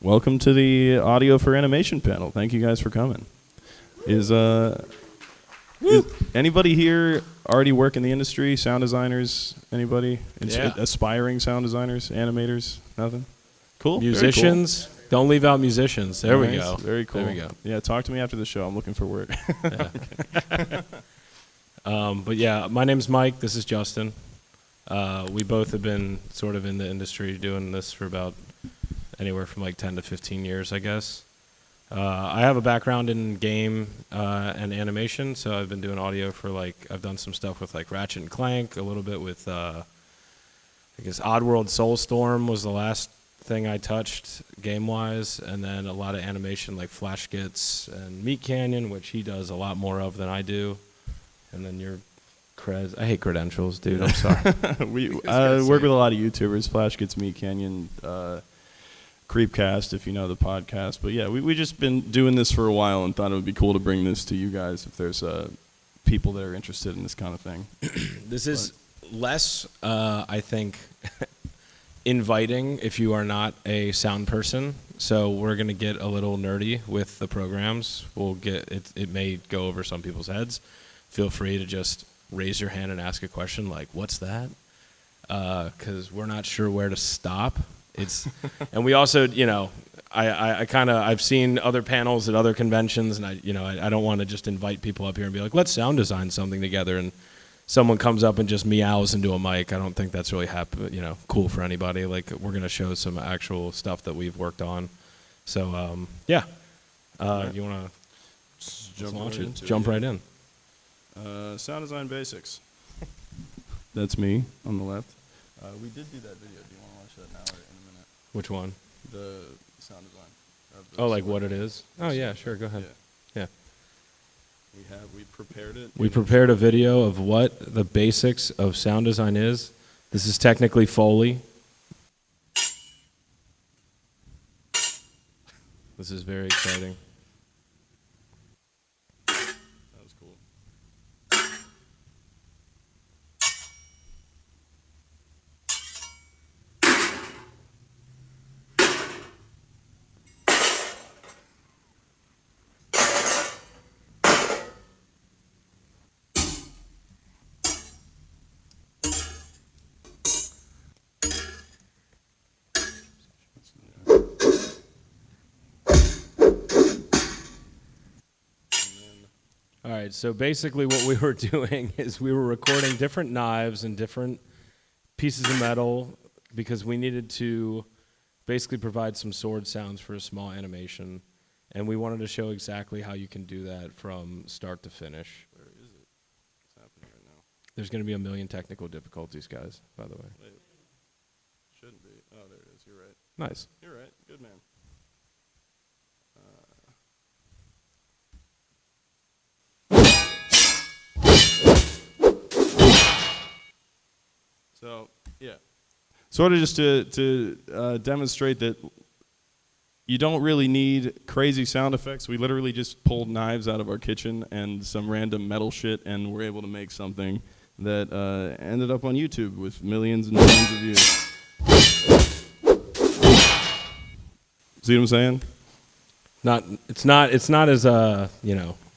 Welcome to the audio for animation panel. Thank you guys for coming. Is anybody here already work in the industry? Sound designers? Anybody? Yeah. Aspiring sound designers? Animators? Nothing? Cool. Musicians. Very Don't leave out musicians. There cool. we Nice. go. Very cool. There we go. Yeah, talk to me after the show. I'm looking for work. But yeah, my name's Mike. This is Justin. We both have been sort of in the industry doing this for about anywhere from like 10 to 15 years, I guess. I have a background in game and animation, so I've been doing audio for I've done some stuff with like Ratchet and Clank, a little bit with, I guess Oddworld Soulstorm was the last thing I touched game-wise, and then a lot of animation like Flash Skits and Meat Canyon, which he does a lot more of than I do. And then your I hate credentials, dude. I'm sorry. We work with a lot of YouTubers. Flash Gets Meat Canyon, Creepcast, if you know the podcast. But yeah, we just been doing this for a while and thought it would be cool to bring this to you guys if there's people that are interested in this kind of thing. This is less, I think, inviting if you are not a sound person. So we're going to get a little nerdy with the programs. We'll get it may go over some people's heads. Feel free to just raise your hand and ask a question like, what's that? Because we're not sure where to stop. And we also, I've seen other panels at other conventions, and I don't want to just invite people up here and be like, let's sound design something together, and someone comes up and just meows into a mic. I don't think that's really cool for anybody. Like, we're going to show some actual stuff that we've worked on. So, yeah. You want to jump right in. Sound design basics. That's me on the left. We did do that video. Do you want to watch that now or in a minute? Which one? The sound design. Oh, like what it is? Oh, yeah, sure. Go ahead. Yeah. We prepared it. We prepared a video of what the basics of sound design is. This is technically Foley. This is very exciting. That was cool. All right, so basically what we were doing is we were recording different knives and different pieces of metal because we needed to basically provide some sword sounds for a small animation, and we wanted to show exactly how you can do that from start to finish. Where is it? What's happening right now? There's going to be a million technical difficulties, guys, by the way. Wait. Shouldn't be. Oh, there it is. You're right. Nice. You're right. Good man. So, yeah. Sort of just to demonstrate that you don't really need crazy sound effects. We literally just pulled knives out of our kitchen and some random metal shit, and we're able to make something that ended up on YouTube with millions and millions of views. See what I'm saying? It's not as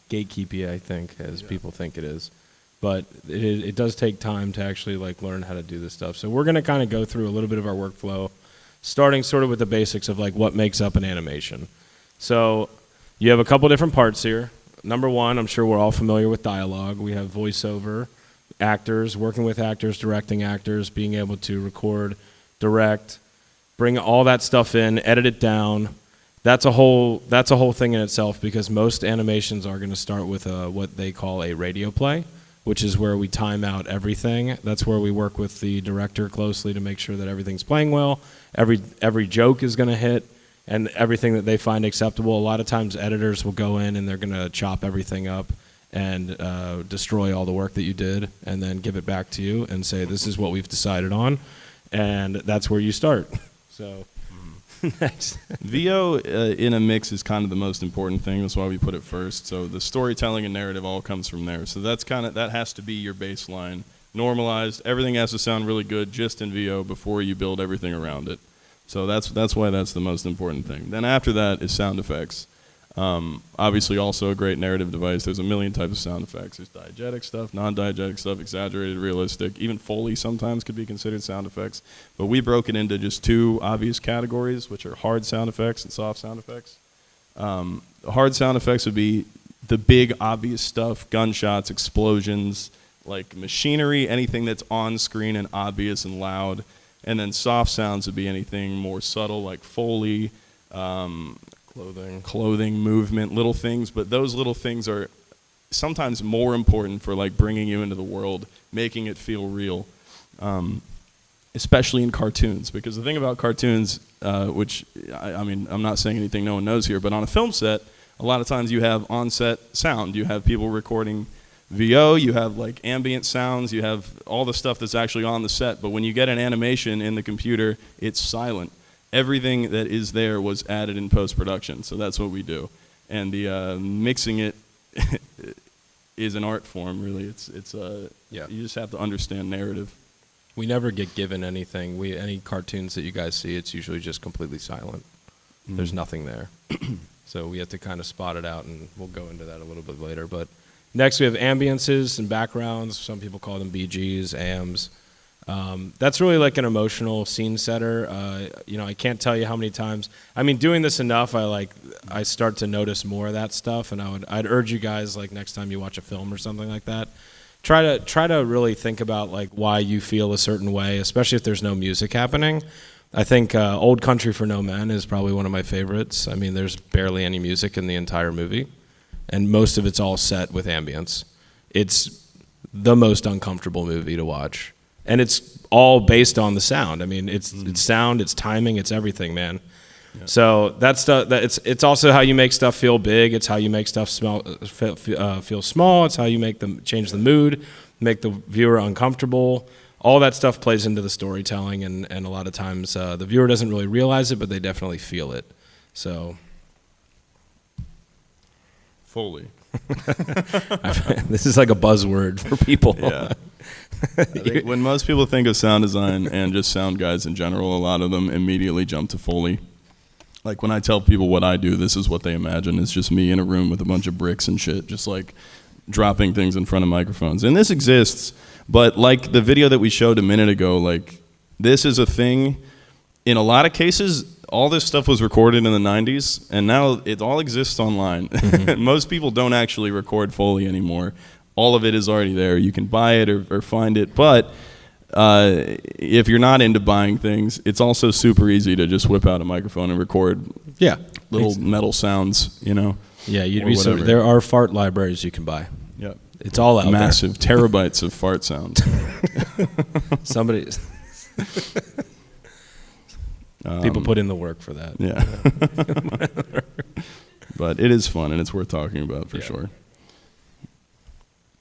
gatekeepy, I think, as people think it is. But it does take time to actually learn how to do this stuff. So we're going to kind of go through a little bit of our workflow, starting sort of with the basics of what makes up an animation. So you have a couple different parts here. Number one, I'm sure we're all familiar with dialogue. We have voiceover, actors, working with actors, directing actors, being able to record, direct, bring all that stuff in, edit it down. That's a whole thing in itself, because most animations are going to start with what they call a radio play, which is where we time out everything. That's where we work with the director closely to make sure that everything's playing well. Every joke is going to hit, and everything that they find acceptable. A lot of times editors will go in and they're going to chop everything up and destroy all the work that you did, and then give it back to you and say, this is what we've decided on, and that's where you start. So next. VO in a mix is kind of the most important thing. That's why we put it first. So the storytelling and narrative all comes from there. So that has to be your baseline. Normalized. Everything has to sound really good just in VO before you build everything around it. So that's why that's the most important thing. Then after that is sound effects. Obviously also a great narrative device. There's a million types of sound effects. There's diegetic stuff, non-diegetic stuff, exaggerated, realistic. Even Foley sometimes could be considered sound effects. But we broke it into just two obvious categories, which are hard sound effects and soft sound effects. Hard sound effects would be the big obvious stuff, gunshots, explosions, like machinery, anything that's on screen and obvious and loud. And then soft sounds would be anything more subtle, like Foley, clothing, movement, little things. But those little things are sometimes more important for like bringing you into the world, making it feel real, especially in cartoons. Because the thing about cartoons, which I mean, I'm not saying anything no one knows here, but on a film set, a lot of times you have on-set sound. You have people recording VO, you have like ambient sounds, you have all the stuff that's actually on the set. But when you get an animation in the computer, it's silent. Everything that is there was added in post-production, so that's what we do. And the mixing it is an art form, really. You just have to understand narrative. We never get given anything. Any cartoons that you guys see, it's usually just completely silent. There's nothing there. So we have to kind of spot it out, and we'll go into that a little bit later. But next we have ambiences and backgrounds. Some people call them BGs, AMs. That's really like an emotional scene setter. I can't tell you how many times. I mean, doing this enough, I start to notice more of that stuff, and I'd urge you guys, like next time you watch a film or something like that, try to really think about like why you feel a certain way, especially if there's no music happening. I think Old Country for No Men is probably one of my favorites. I mean, there's barely any music in the entire movie, and most of it's all set with ambience. It's the most uncomfortable movie to watch. And it's all based on the sound. I mean, it's sound, it's timing, it's everything, man. Yeah. So it's also how you make stuff feel big. It's how you make stuff feel small. It's how you make them change the mood, make the viewer uncomfortable. All that stuff plays into the storytelling, and a lot of times the viewer doesn't really realize it, but they definitely feel it. So, Foley. This is like a buzzword for people. Yeah. I think when most people think of sound design and just sound guys in general, a lot of them immediately jump to Foley. Like when I tell people what I do, this is what they imagine. It's just me in a room with a bunch of bricks and shit, just like dropping things in front of microphones. And this exists, but like the video that we showed a minute ago, like this is a thing. In a lot of cases, all this stuff was recorded in the 90s, and now it all exists online. Most people don't actually record Foley anymore. All of it is already there. You can buy it or find it. But if you're not into buying things, it's also super easy to just whip out a microphone and record little metal sounds, you know? Yeah, you'd be so. There are fart libraries you can buy. Yeah. It's all out Massive terabytes of fart sounds. Somebody... People put in the work for that. Yeah. But it is fun, and it's worth talking about for sure.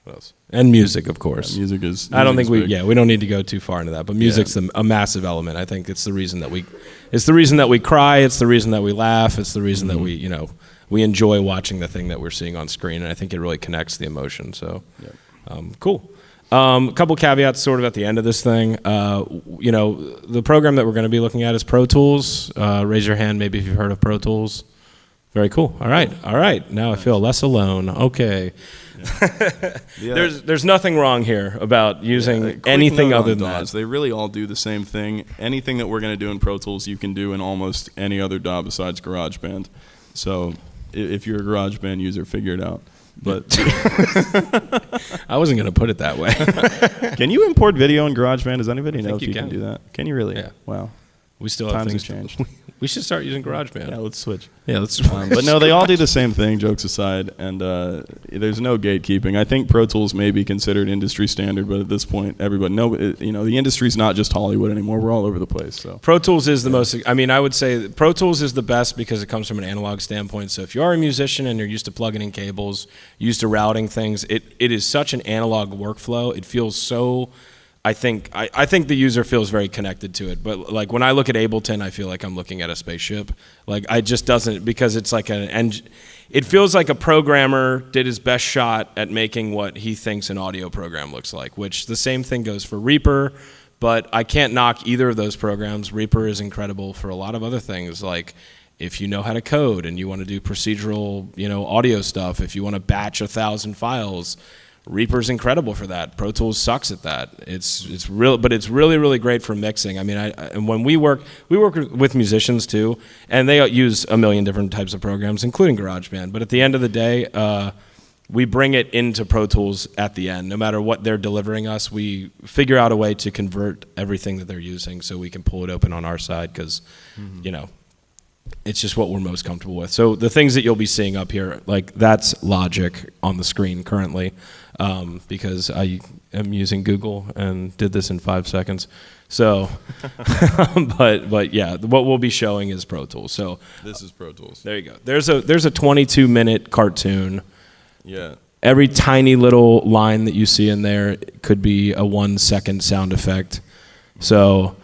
What else? And music, of course. Yeah, music is. I don't think we don't need to go too far into that, but music's a massive element. I think it's the reason that we cry. It's the reason that we laugh. It's the reason that we enjoy watching the thing that we're seeing on screen, and I think it really connects the emotion. So, cool. A couple caveats sort of at the end of this thing. The program that we're going to be looking at is Pro Tools. Raise your hand maybe if you've heard of Pro Tools. Very cool. All right. Now I feel less alone. Okay. Yeah. There's nothing wrong here about using anything other than that. They really all do the same thing. Anything that we're going to do in Pro Tools, you can do in almost any other DAW besides GarageBand. So if you're a GarageBand user, figure it out. But I wasn't going to put it that way. Can you import video in GarageBand? Does anybody know if you can do that? Can you really? Yeah. Wow. We still have Times things have changed. We should start using GarageBand. Yeah, let's switch. Yeah, let's. But no, they all do the same thing. Jokes aside, and there's no gatekeeping. I think Pro Tools may be considered industry standard, but at this point, everybody the industry's not just Hollywood anymore. We're all over the place. So Pro Tools is the most. I mean, I would say Pro Tools is the best because it comes from an analog standpoint. So if you are a musician and you're used to plugging in cables, used to routing things, it is such an analog workflow. It feels so. I think the user feels very connected to it, but like when I look at Ableton, I feel like I'm looking at a spaceship. Like I just doesn't, because it's like it feels like a programmer did his best shot at making what he thinks an audio program looks like, which the same thing goes for Reaper, But I can't knock either of those programs. Reaper is incredible for a lot of other things, like if you know how to code and you want to do procedural, audio stuff, if you want to batch 1,000 files, Reaper's incredible for that. Pro Tools sucks at that. It's real, but it's really, really great for mixing. I mean, and when we work with musicians too, and they use a million different types of programs, including GarageBand. But at the end of the day, we bring it into Pro Tools at the end. No matter what they're delivering us, we figure out a way to convert everything that they're using so we can pull it open on our side because, it's just what we're most comfortable with. So the things that you'll be seeing up here, like that's Logic on the screen currently, because I am using Google and did this in 5 seconds. So, but yeah, what we'll be showing is Pro Tools. So this is Pro Tools. There you go. There's a 22-minute cartoon. Yeah. Every tiny little line that you see in there could be a 1-second sound effect. So.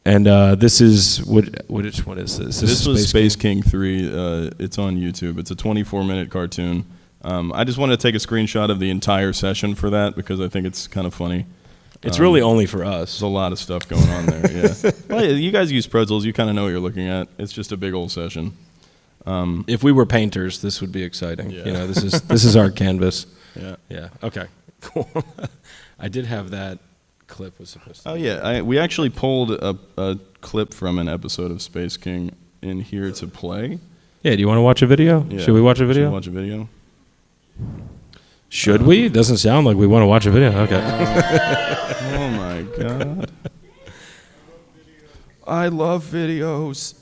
And this is which one is this? This was Space King 3. It's on YouTube. It's a 24-minute cartoon. I just wanted to take a screenshot of the entire session for that because I think it's kind of funny. It's really only for us. There's a lot of stuff going on there. Yeah. Well, yeah, you guys use Pro Tools. You kind of know what you're looking at. It's just a big old session. If we were painters, this would be exciting. Yeah. This is our canvas. Yeah. Yeah. Okay. Cool. I did have that. Clip was supposed to. Oh yeah, we actually pulled a clip from an episode of Space King in here to play. Yeah, do you want to watch a video? Yeah. Should we watch a video? Should we watch a video? Should we? It doesn't sound like we want to watch a video. Okay. Oh my god. I love videos.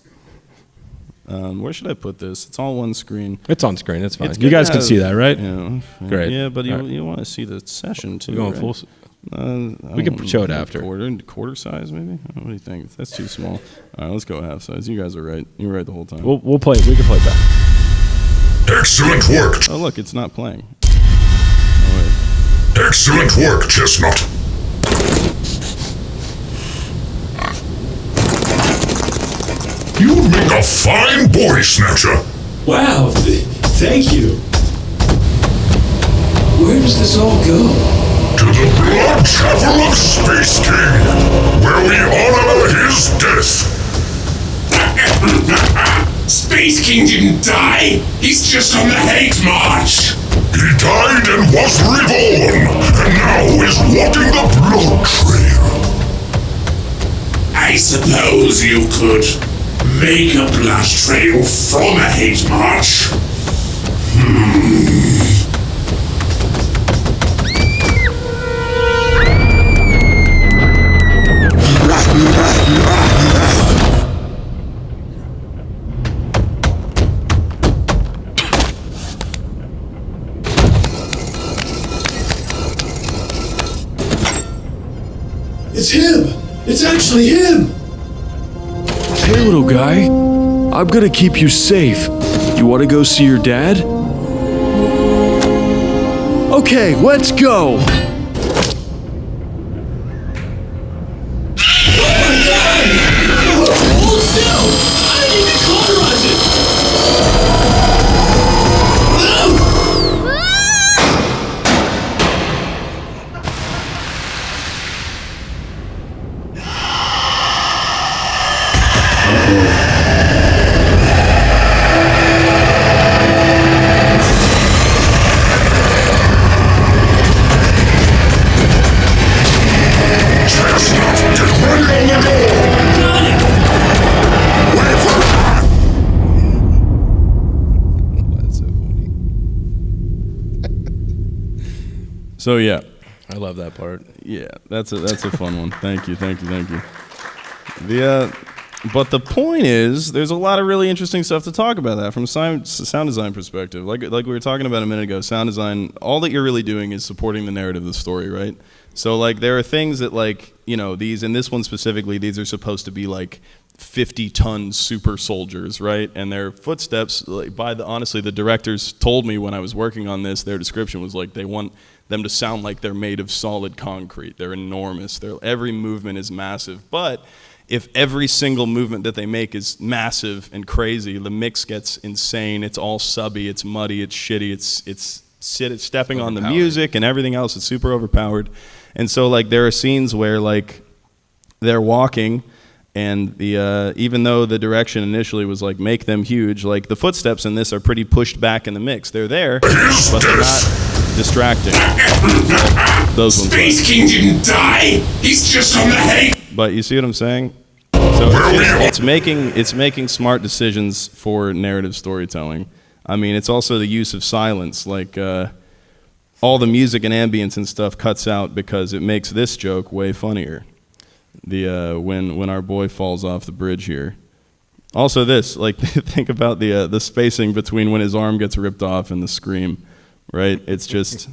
Where should I put this? It's all one screen. It's on screen. It's fine. You guys can see that, right? Yeah. Great. Yeah, but you want to see the session too. We're going right? full. We can show it after. Quarter size, maybe? What do you think? That's too small. All right, let's go half size. You guys are right. You were right the whole time. We'll play. We can play back. Excellent work. Oh, look, it's not playing. Oh, wait. Excellent work, Chestnut. You make a fine boy snatcher. Wow, thank you. Where does this all go? To the Blood Chapel of Space King, where we honor his death. Space King didn't die. He's just on the hate march. He died and was reborn, and now is walking the blood trail. I suppose you could make a blood trail from a hate march. It's him! It's actually him! Hey, little guy. I'm gonna keep you safe. You wanna go see your dad? Okay, let's go! Hold still! I need to cauterize it! So yeah, I love that part. yeah, that's a fun one. Thank you. But the point is, there's a lot of really interesting stuff to talk about that from sound design perspective. Like we were talking about a minute ago, sound design. All that you're really doing is supporting the narrative of the story, right? So like there are things that like these, and this one specifically, these are supposed to be like 50-ton super soldiers, right? And their footsteps, like honestly, the directors told me when I was working on this, their description was like they want them to sound like they're made of solid concrete. They're enormous. Every movement is massive. But if every single movement that they make is massive and crazy, the mix gets insane. It's all subby. It's muddy. It's shitty. It's stepping on the music and everything else. It's super overpowered. And so like there are scenes where like they're walking, and the even though the direction initially was like make them huge, like the footsteps in this are pretty pushed back in the mix. They're there, but they're not distracting. Those ones. Space King didn't die. He's just on the hay. But you see what I'm saying? So it's making smart decisions for narrative storytelling. I mean, it's also the use of silence, like all the music and ambience and stuff cuts out because it makes this joke way funnier. The when our boy falls off the bridge here. Also, this like think about the spacing between when his arm gets ripped off and the scream, right? It's just.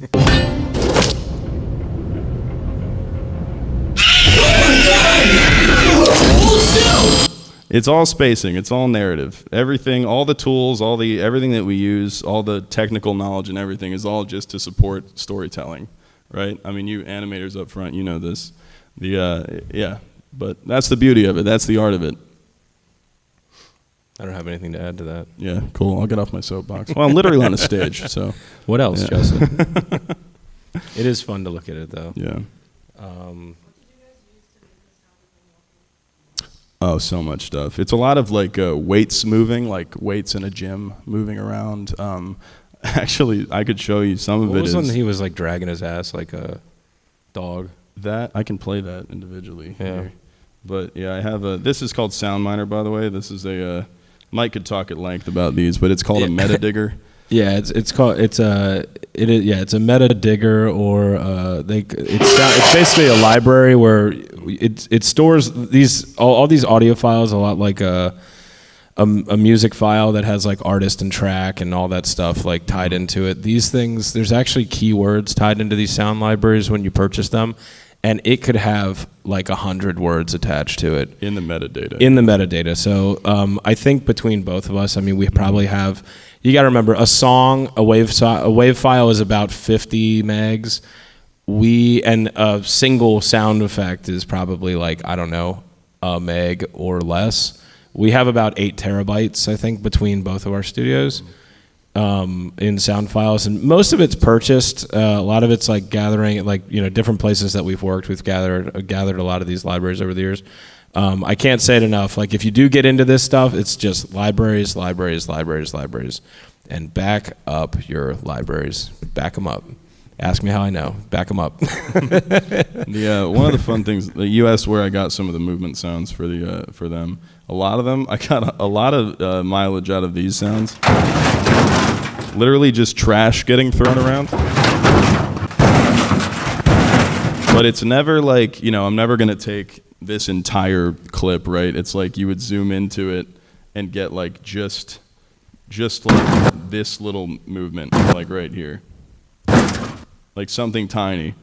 It's all spacing. It's all narrative. Everything, all the tools, everything that we use, all the technical knowledge and everything is all just to support storytelling, right? I mean, you animators up front, you know this. Yeah, but that's the beauty of it. That's the art of it. I don't have anything to add to that. Yeah, cool. I'll get off my soapbox. Well, I'm literally on a stage, so. What else, Yeah. Justin? It is fun to look at it, though. Yeah. Oh, so much stuff. It's a lot of like weights moving, like weights in a gym moving around. Actually, I could show you some of What it. was Is when he was like dragging his ass like a dog? that I can play that individually. Yeah. Here. But yeah, I have a. This is called Sound Miner, by the way. This is a. Mike could talk at length about these, but it's called a meta digger. Yeah, it's a meta digger, or it's basically a library where it stores these all these audio files a lot like a music file that has like artist and track and all that stuff like tied into it. These things, there's actually keywords tied into these sound libraries when you purchase them, and it could have like 100 words attached to it In the metadata. in the metadata. So I think between both of us, I mean, we probably have. You got to remember, a song, a wave file is about 50 megs. And a single sound effect is probably like, I don't know, a meg or less. We have about 8 terabytes, I think, between both of our studios in sound files, and most of it's purchased. A lot of it's like gathering, like different places that we've worked. We've gathered a lot of these libraries over the years. I can't say it enough. Like, if you do get into this stuff, it's just libraries, and back up your libraries. Back them up. Ask me how I know. Back them up. One of the fun things, you asked where I got some of the movement sounds for them. A lot of them, I got a lot of mileage out of these sounds. Literally just trash getting thrown around. But it's never like, I'm never going to take this entire clip, right? It's like you would zoom into it and get like just like this little movement, like right here. Like something tiny,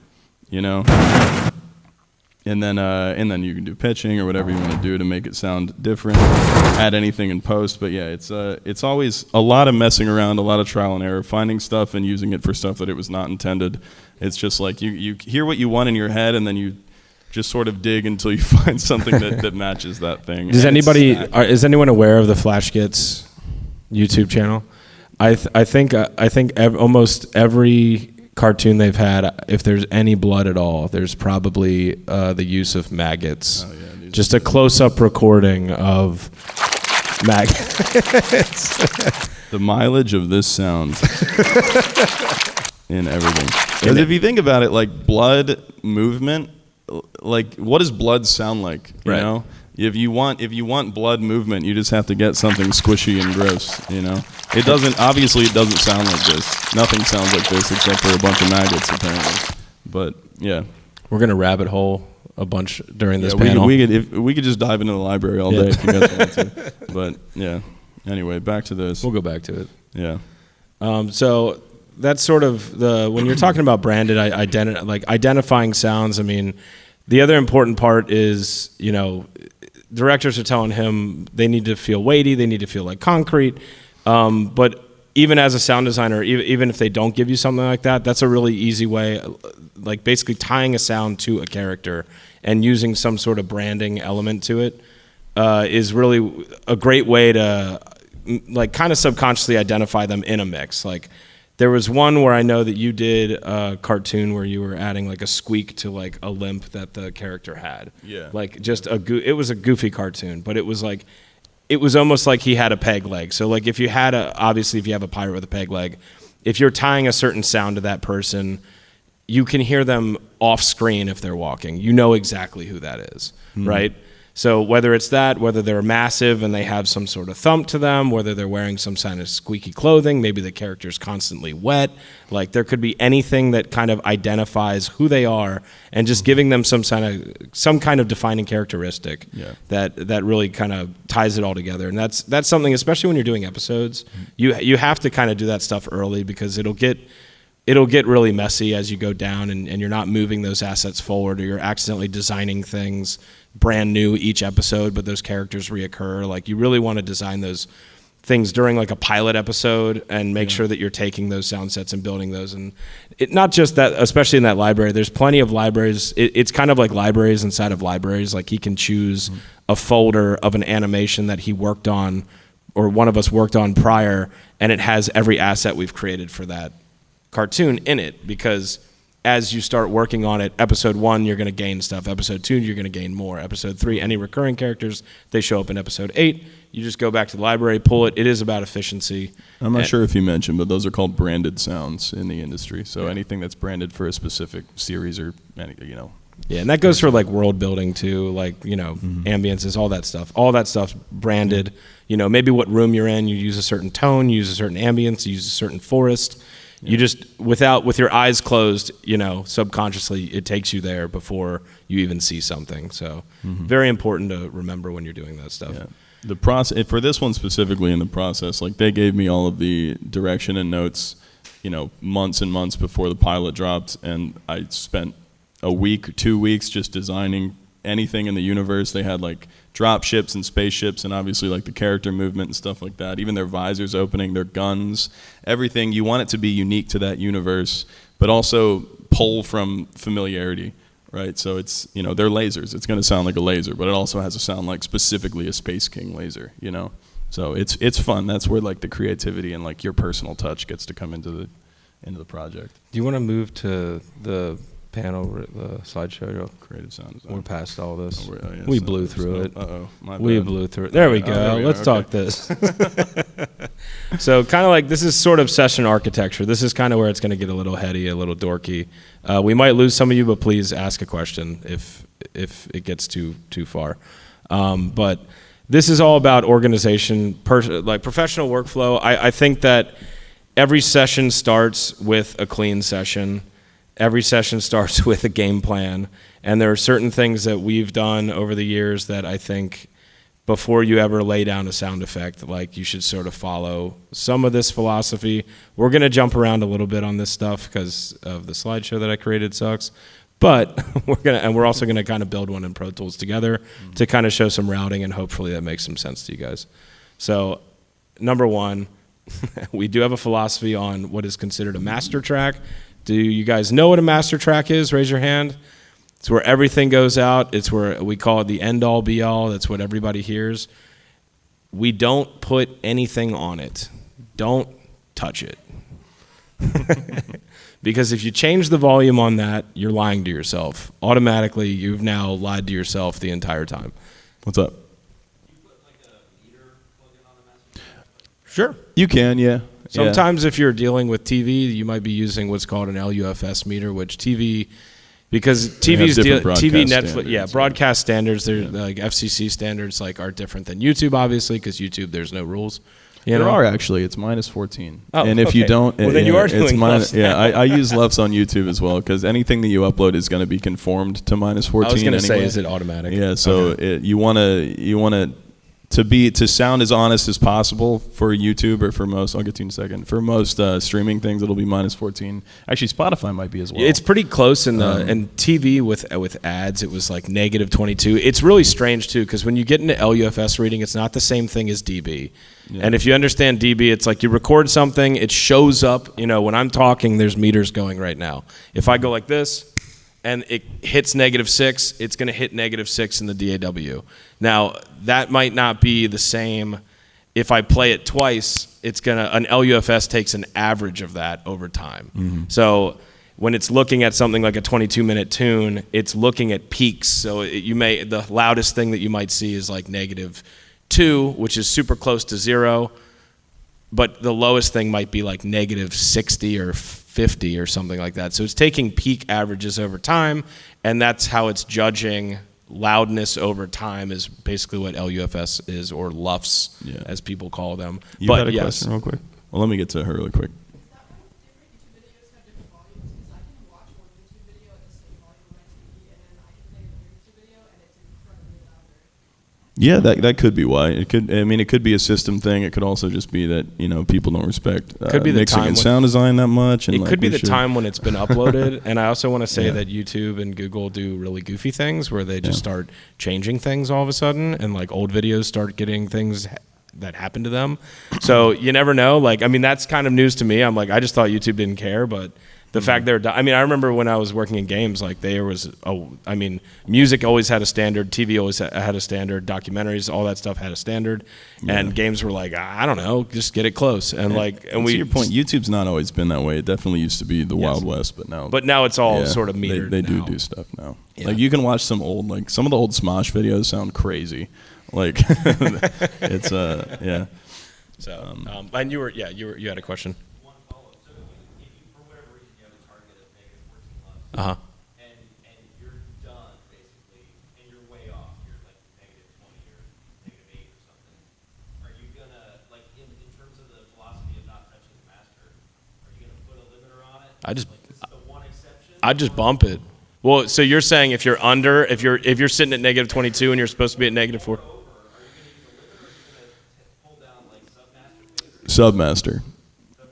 And then you can do pitching or whatever you want to do to make it sound different. Add anything in post, but yeah, it's always a lot of messing around, a lot of trial and error, finding stuff and using it for stuff that it was not intended. It's just like you hear what you want in your head, and then you just sort of dig until you find something that matches that thing. Is anyone aware of the Flash Gets YouTube channel? I think almost every cartoon they've had, if there's any blood at all, there's probably the use of maggots. Oh, yeah, just a close-up recording of maggots. The mileage of this sound in everything. Because if you think about it, like blood movement, like what does blood sound like? You know? If you want blood movement, you just have to get something squishy and gross, It doesn't sound like this. Nothing sounds like this except for a bunch of maggots, apparently. But yeah. We're gonna rabbit hole a bunch during this we panel. We could just dive into the library all day if you guys want to. But yeah. Anyway, back to this. We'll go back to it. Yeah. So that's sort of when you're talking about branded identifying sounds. I mean, the other important part is, directors are telling him they need to feel weighty, they need to feel like concrete. But even as a sound designer, even if they don't give you something like that, that's a really easy way, like basically tying a sound to a character and using some sort of branding element to it is really a great way to like kind of subconsciously identify them in a mix. Like There was one where I know that you did a cartoon where you were adding like a squeak to like a limp that the character had. Yeah. Like just it was a goofy cartoon, but it was like, it was almost like he had a peg leg. So like if you had obviously if you have a pirate with a peg leg, if you're tying a certain sound to that person, you can hear them off screen if they're walking. You know exactly who that is, right? So whether it's that, whether they're massive and they have some sort of thump to them, whether they're wearing some kind of squeaky clothing, maybe the character's constantly wet, like there could be anything that kind of identifies who they are, and just giving them some kind of defining characteristic that really kind of ties it all together. And that's something, especially when you're doing episodes, you have to kind of do that stuff early, because it'll get really messy as you go down, and you're not moving those assets forward, or you're accidentally designing things brand new each episode, but those characters reoccur. Like you really want to design those things during like a pilot episode and make sure that you're taking those sound sets and building those. And not just that, especially in that library, there's plenty of libraries. It's kind of like libraries inside of libraries. Like he can choose a folder of an animation that he worked on, or one of us worked on prior, and it has every asset we've created for that cartoon in it, because as you start working on it, episode 1, you're going to gain stuff. Episode 2, you're going to gain more. Episode 3, any recurring characters, they show up in episode 8. You just go back to the library, pull it. It is about efficiency. I'm not sure if you mentioned, but those are called branded sounds in the industry. So anything that's branded for a specific series or any, Yeah, and that goes for like world building too, like, ambiences, all that stuff. All that stuff's branded. Maybe what room you're in, you use a certain tone, you use a certain ambience, you use a certain forest. You just, with your eyes closed, subconsciously it takes you there before you even see something. So very important to remember when you're doing that stuff. Yeah. The process for this one specifically, in the process, like they gave me all of the direction and notes, months and months before the pilot dropped, and I spent a week, 2 weeks just designing anything in the universe. They had like drop ships and spaceships, and obviously like the character movement and stuff like that. Even their visors opening, their guns, everything. You want it to be unique to that universe, but also pull from familiarity, right? So it's, they're lasers. It's going to sound like a laser, but it also has to sound like specifically a Space King laser, So it's fun. That's where like the creativity and like your personal touch gets to come into the project. Do you want to move to the panel, the slideshow? Creative sound design. We're past all this. Yes, we blew through it. My We bad. blew through it. There we go. there we go. Let's talk this. So kind of like, this is sort of session architecture. This is kind of where it's going to get a little heady, a little dorky. We might lose some of you, but please ask a question if it gets too far. But this is all about organization, like professional workflow. I think that every session starts with a clean session. Every session starts with a game plan, and there are certain things that we've done over the years that I think before you ever lay down a sound effect, like you should sort of follow some of this philosophy. We're going to jump around a little bit on this stuff because of the slideshow that I created sucks, but we're also going to kind of build one in Pro Tools together to kind of show some routing, and hopefully that makes some sense to you guys. So number one, we do have a philosophy on what is considered a master track. Do you guys know what a master track is? Raise your hand. It's where everything goes out. It's where we call it the end-all, be-all. That's what everybody hears. We don't put anything on it. Don't touch it. Because if you change the volume on that, you're lying to yourself. Automatically, you've now lied to yourself the entire time. What's up? Sure. You can, yeah. Sometimes if you're dealing with TV, you might be using what's called an LUFS meter, which because TV's different TV, broadcast Netflix, standards, broadcast standards, they're like FCC standards, like are different than YouTube, obviously, because YouTube there's no rules. There are actually. It's minus 14. Oh, and if you okay. don't, Well, then you are doing it's LUFS. Yeah, I use LUFS on YouTube as well, because anything that you upload is going to be conformed to minus 14. I was going to anyway. say, is it automatic? Yeah, so you want to sound as honest as possible for YouTube, or for most, I'll get to you in a second, for most streaming things, it'll be minus 14. Actually, Spotify might be as well. It's pretty close in the and TV with ads, it was like negative 22. It's really strange too, because when you get into LUFS reading, it's not the same thing as DB. Yeah. And if you understand DB, it's like you record something, it shows up. When I'm talking, there's meters going right now. If I go like this, and it hits -6, it's going to hit -6 in the DAW. Now, that might not be the same if I play it twice, an LUFS takes an average of that over time. So when it's looking at something like a 22-minute tune, it's looking at peaks. So the loudest thing that you might see is like -2, which is super close to 0, but the lowest thing might be like -60 or 50 or something like that. So it's taking peak averages over time, and that's how it's judging loudness over time, is basically what LUFS is, or LUFS, as people call them. You had a question real quick? Well, let me get to her really quick. Yeah, that could be why. It could be a system thing. It could also just be that people don't respect could be the mixing time and sound design that much. And it could be the time when it's been uploaded. And I also want to say Yeah. that YouTube and Google do really goofy things where they just start changing things all of a sudden, and like old videos start getting things that happen to them. So you never know. That's kind of news to me. I'm like, I just thought YouTube didn't care, but the fact I remember when I was working in games, music always had a standard, TV always had a standard, documentaries, all that stuff had a standard, and games were like, I don't know, just get it close. And to your point, YouTube's not always been that way. It definitely used to be the Wild West, but now it's all sort of metered. They now. do stuff now. Yeah. Like you can watch some of the old Smosh videos sound crazy. Like it's yeah. So and you had a question. Uh-huh. And you're done, basically, and you're way off. You're like -20 or -8 or something. Are you going to, in terms of the philosophy of not touching the master, are you going to put a limiter on it? This is the one exception? I just bump it. Well, so you're saying if you're sitting at -22 and you're supposed to be at -4. Are you going to use a limiter, or are you going to pull down, Submaster.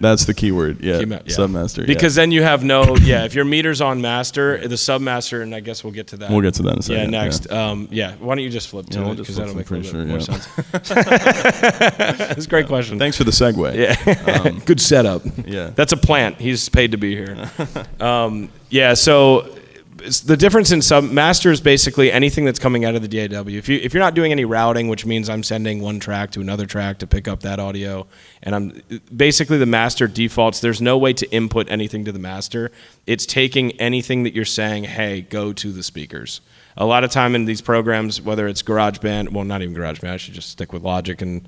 That's the key word. Yeah. Submaster. Because then you have if your meter's on master, the submaster, and I guess we'll get to that. We'll get to that in a second. Yeah, next. Why don't you just flip to it, because that'll make a little bit more sense. That's a great question. Thanks for the segue. Yeah. Good setup. Yeah. That's a plant. He's paid to be here. So the difference in submaster is basically anything that's coming out of the DAW. If you're not doing any routing, which means I'm sending one track to another track to pick up that audio, and I'm basically the master defaults. There's no way to input anything to the master. It's taking anything that you're saying, hey, go to the speakers. A lot of time in these programs, whether it's GarageBand, well, not even GarageBand, I should just stick with Logic or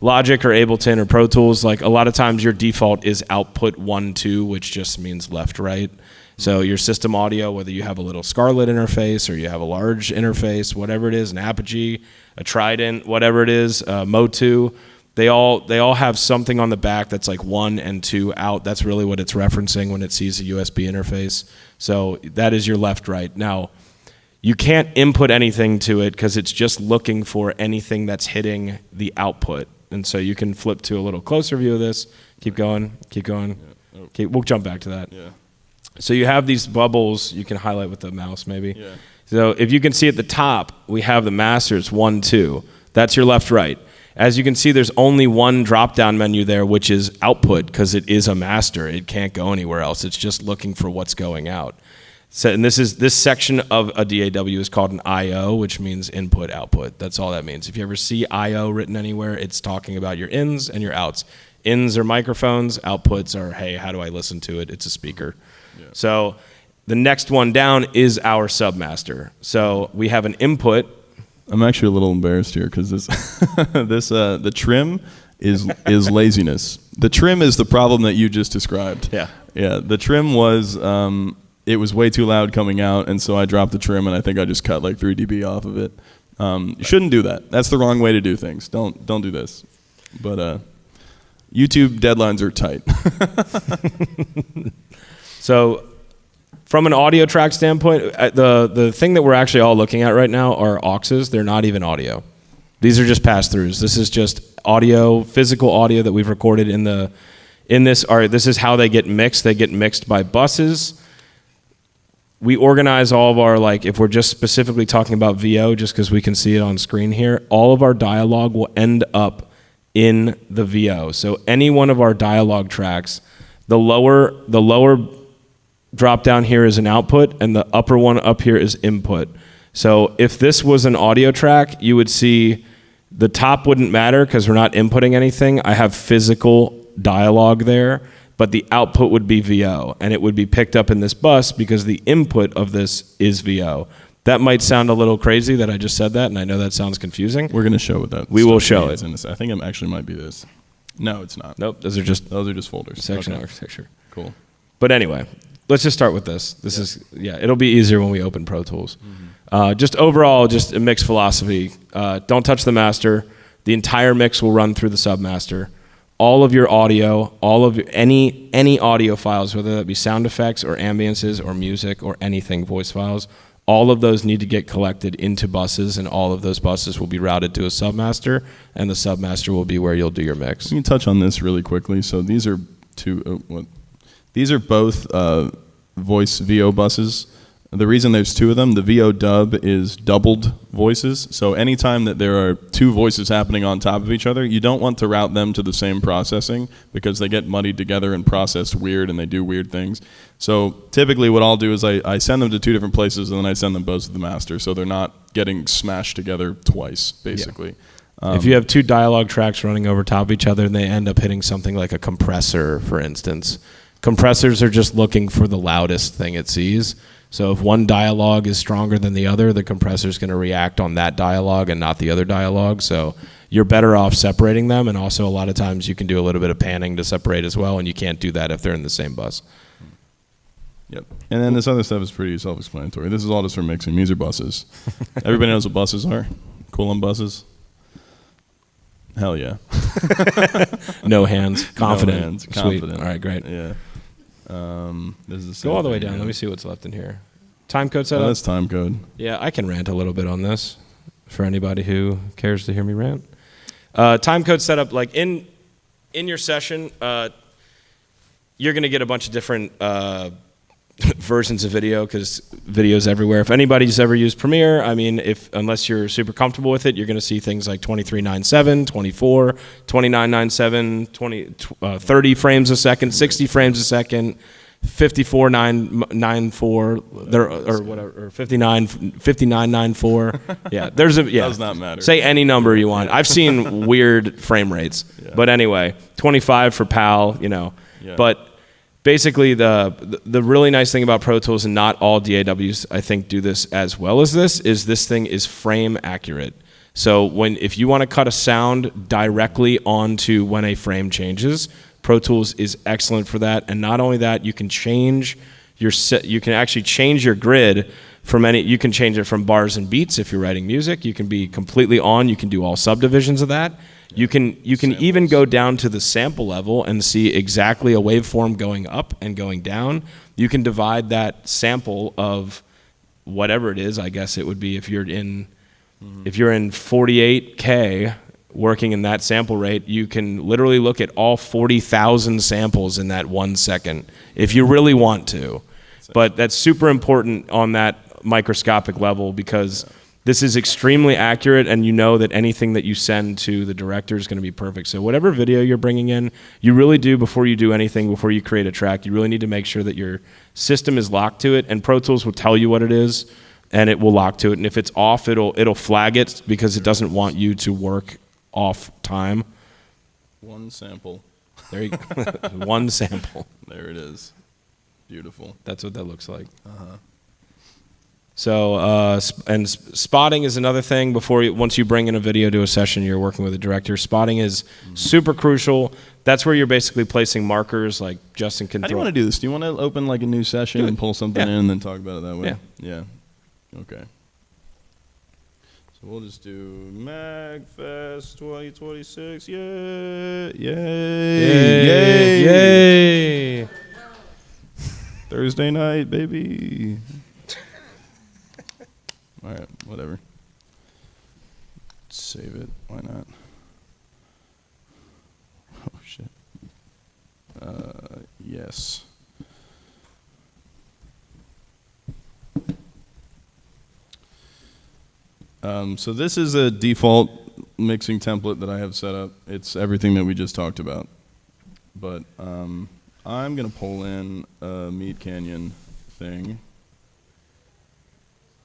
Ableton or Pro Tools. Like a lot of times your default is output 1, 2, which just means left, right. So your system audio, whether you have a little Scarlett interface or you have a large interface, whatever it is, an Apogee, a Trident, whatever it is, Motu, they all have something on the back that's like 1 and 2 out. That's really what it's referencing when it sees a USB interface. So that is your left, right. Now, you can't input anything to it because it's just looking for anything that's hitting the output. And so you can flip to a little closer view of this. Keep going. Okay, we'll jump back to that. Yeah. So you have these bubbles you can highlight with the mouse maybe. Yeah. So if you can see at the top, we have the masters 1, 2. That's your left, right. As you can see, there's only one drop-down menu there, which is output, because it is a master. It can't go anywhere else. It's just looking for what's going out. So, and this section of a DAW is called an I/O, which means input, output. That's all that means. If you ever see I/O written anywhere, it's talking about your ins and your outs. Ins are microphones, outputs are, hey, how do I listen to it? It's a speaker. Yeah. So the next one down is our submaster. So we have an input. I'm actually a little embarrassed here because the trim is laziness. The trim is the problem that you just described. Yeah. Yeah. The trim was it was way too loud coming out, and so I dropped the trim, and I think I just cut like 3 dB off of it. You shouldn't do that. That's the wrong way to do things. Don't do this. But YouTube deadlines are tight. So from an audio track standpoint, the thing that we're actually all looking at right now are auxes. They're not even audio. These are just pass-throughs. This is just audio, physical audio that we've recorded in this. This is how they get mixed. They get mixed by buses. We organize all of our, like, if we're just specifically talking about VO, just because we can see it on screen here, all of our dialogue will end up in the VO. So any one of our dialogue tracks, the lower drop down here is an output, and the upper one up here is input. So if this was an audio track, you would see The top wouldn't matter because we're not inputting anything. I have physical dialogue there, but the output would be VO, and it would be picked up in this bus because the input of this is VO. That might sound a little crazy that I just said that, and I know that sounds confusing. We're going to show what that. We will stuff show means it. in this. I think it actually might be this. No, it's not. Nope, those are just folders. section Okay. architecture. Cool. But anyway, let's just start with this. It'll be easier when we open Pro Tools. Just overall, just a mix philosophy. Don't touch the master. The entire mix will run through the submaster. All of your audio, any audio files, whether that be sound effects or ambiances or music or anything, voice files, all of those need to get collected into buses, and all of those buses will be routed to a submaster, and the submaster will be where you'll do your mix. Let me touch on this really quickly. So these are these are both voice VO buses. The reason there's two of them, the VO dub is doubled voices. So anytime that there are two voices happening on top of each other, you don't want to route them to the same processing because they get muddied together and processed weird and they do weird things. So typically what I'll do is I send them to two different places and then I send them both to the master so they're not getting smashed together twice, basically. Yeah. If you have two dialogue tracks running over top of each other and they end up hitting something like a compressor, for instance, compressors are just looking for the loudest thing it sees. So if one dialogue is stronger than the other, the compressor is going to react on that dialogue and not the other dialogue. So you're better off separating them, and also a lot of times you can do a little bit of panning to separate as well, and you can't do that if they're in the same bus. Yep. And then this other stuff is pretty self-explanatory. This is all just for mixing. These are buses. Everybody knows what buses are? Coulomb buses? Hell yeah. No hands. Confident. No hands. Sweet. Confident. All right, great. Yeah. This is the same Go all the way thing, down. yeah. Let me see what's left in here. Time code Oh, setup? that's time code. Yeah, I can rant a little bit on this for anybody who cares to hear me rant. Time code setup, like in your session, you're going to get a bunch of different versions of video because video's everywhere. If anybody's ever used Premiere, I mean, unless you're super comfortable with it, you're going to see things like 2397, 24, 2997, 30 frames a second, 60 frames a second, 54.994, or whatever, or 59.94. Yeah, Does not matter. Say any number you want. I've seen weird frame rates, but anyway, 25 for PAL, Yeah. But basically, the really nice thing about Pro Tools, and not all DAWs I think do this as well as this, is this thing is frame accurate. So if you want to cut a sound directly onto when a frame changes, Pro Tools is excellent for that. And not only that, you can change you can actually change your grid from you can change it from bars and beats if you're writing music. You can be completely on. You can do all subdivisions of that. You can even go down to the sample level and see exactly a waveform going up and going down. You can divide that sample of whatever it is. I guess it would be if you're in 48K working in that sample rate, you can literally look at all 40,000 samples in that 1 second if you really want to. But that's super important on that microscopic level because this is extremely accurate, and you know that anything that you send to the director is going to be perfect. So whatever video you're bringing in, you really do, before you do anything, before you create a track, you really need to make sure that your system is locked to it, and Pro Tools will tell you what it is, and it will lock to it. And if it's off, it'll flag it because it doesn't want you to work off time. One sample. There you go. One sample. There it is. Beautiful. That's what that looks like. So, spotting is another thing. Once you bring in a video to a session, you're working with a director. Spotting is super crucial. That's where you're basically placing markers, like Justin can How do you want to do this? Do you want to open like a new session and pull something in and then talk about it that way? Yeah. Okay. So we'll just do MAGFest 2026. Yay! Yay! Yay! Thursday night, baby. All right, whatever. Save it. Why not? Oh, shit. Yes. So this is a default mixing template that I have set up. It's everything that we just talked about. But I'm going to pull in a Meat Canyon thing.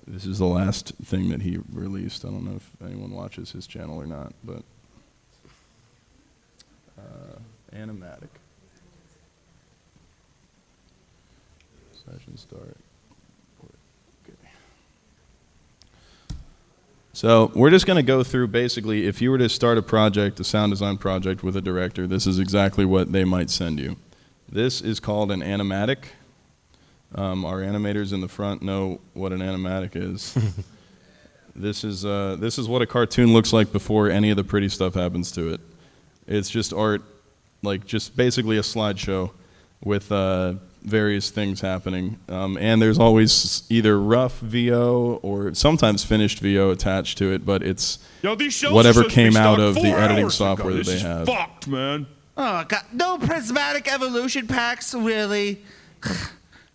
This is the last thing that he released. I don't know if anyone watches his channel or not, but animatic. Session start. Okay. So we're just going to go through basically, if you were to start a project, a sound design project with a director, this is exactly what they might send you. This is called an animatic. Our animators in the front know what an animatic is. This is what a cartoon looks like before any of the pretty stuff happens to it. It's just art, like just basically a slideshow with various things happening. And there's always either rough VO or sometimes finished VO attached to it, but it's whatever came out of the editing software that they have. Fucked, man. Oh, God. No prismatic evolution packs, really?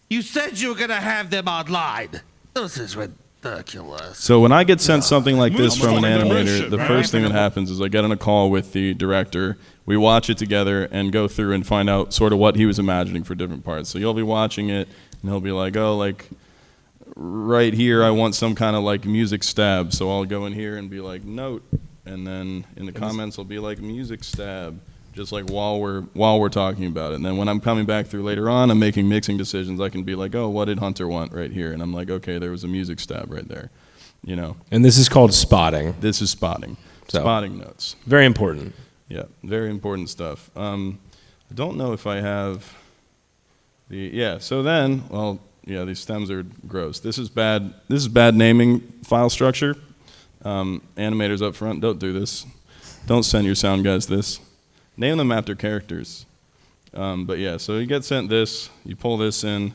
You said you were going to have them online. This is ridiculous. So when I get sent something like this from an animator, the first thing that happens is I get on a call with the director. We watch it together and go through and find out sort of what he was imagining for different parts. So you'll be watching it, and he'll be like, oh, like, right here I want some kind of like music stab. So I'll go in here and be like, note. And then in the comments I'll be like, music stab. Just like while we're talking about it. And then when I'm coming back through later on, I'm making mixing decisions. I can be like, oh, what did Hunter want right here? And I'm like, okay, there was a music stab right there, you know. And this is called spotting. This is spotting. So, spotting notes. Very important. Yeah, very important stuff. I don't know if I have the, yeah, so then, well, yeah, these stems are gross. This is bad naming file structure. Animators up front, don't do this. Don't send your sound guys this. Name them after characters. But yeah, so you get sent this, you pull this in,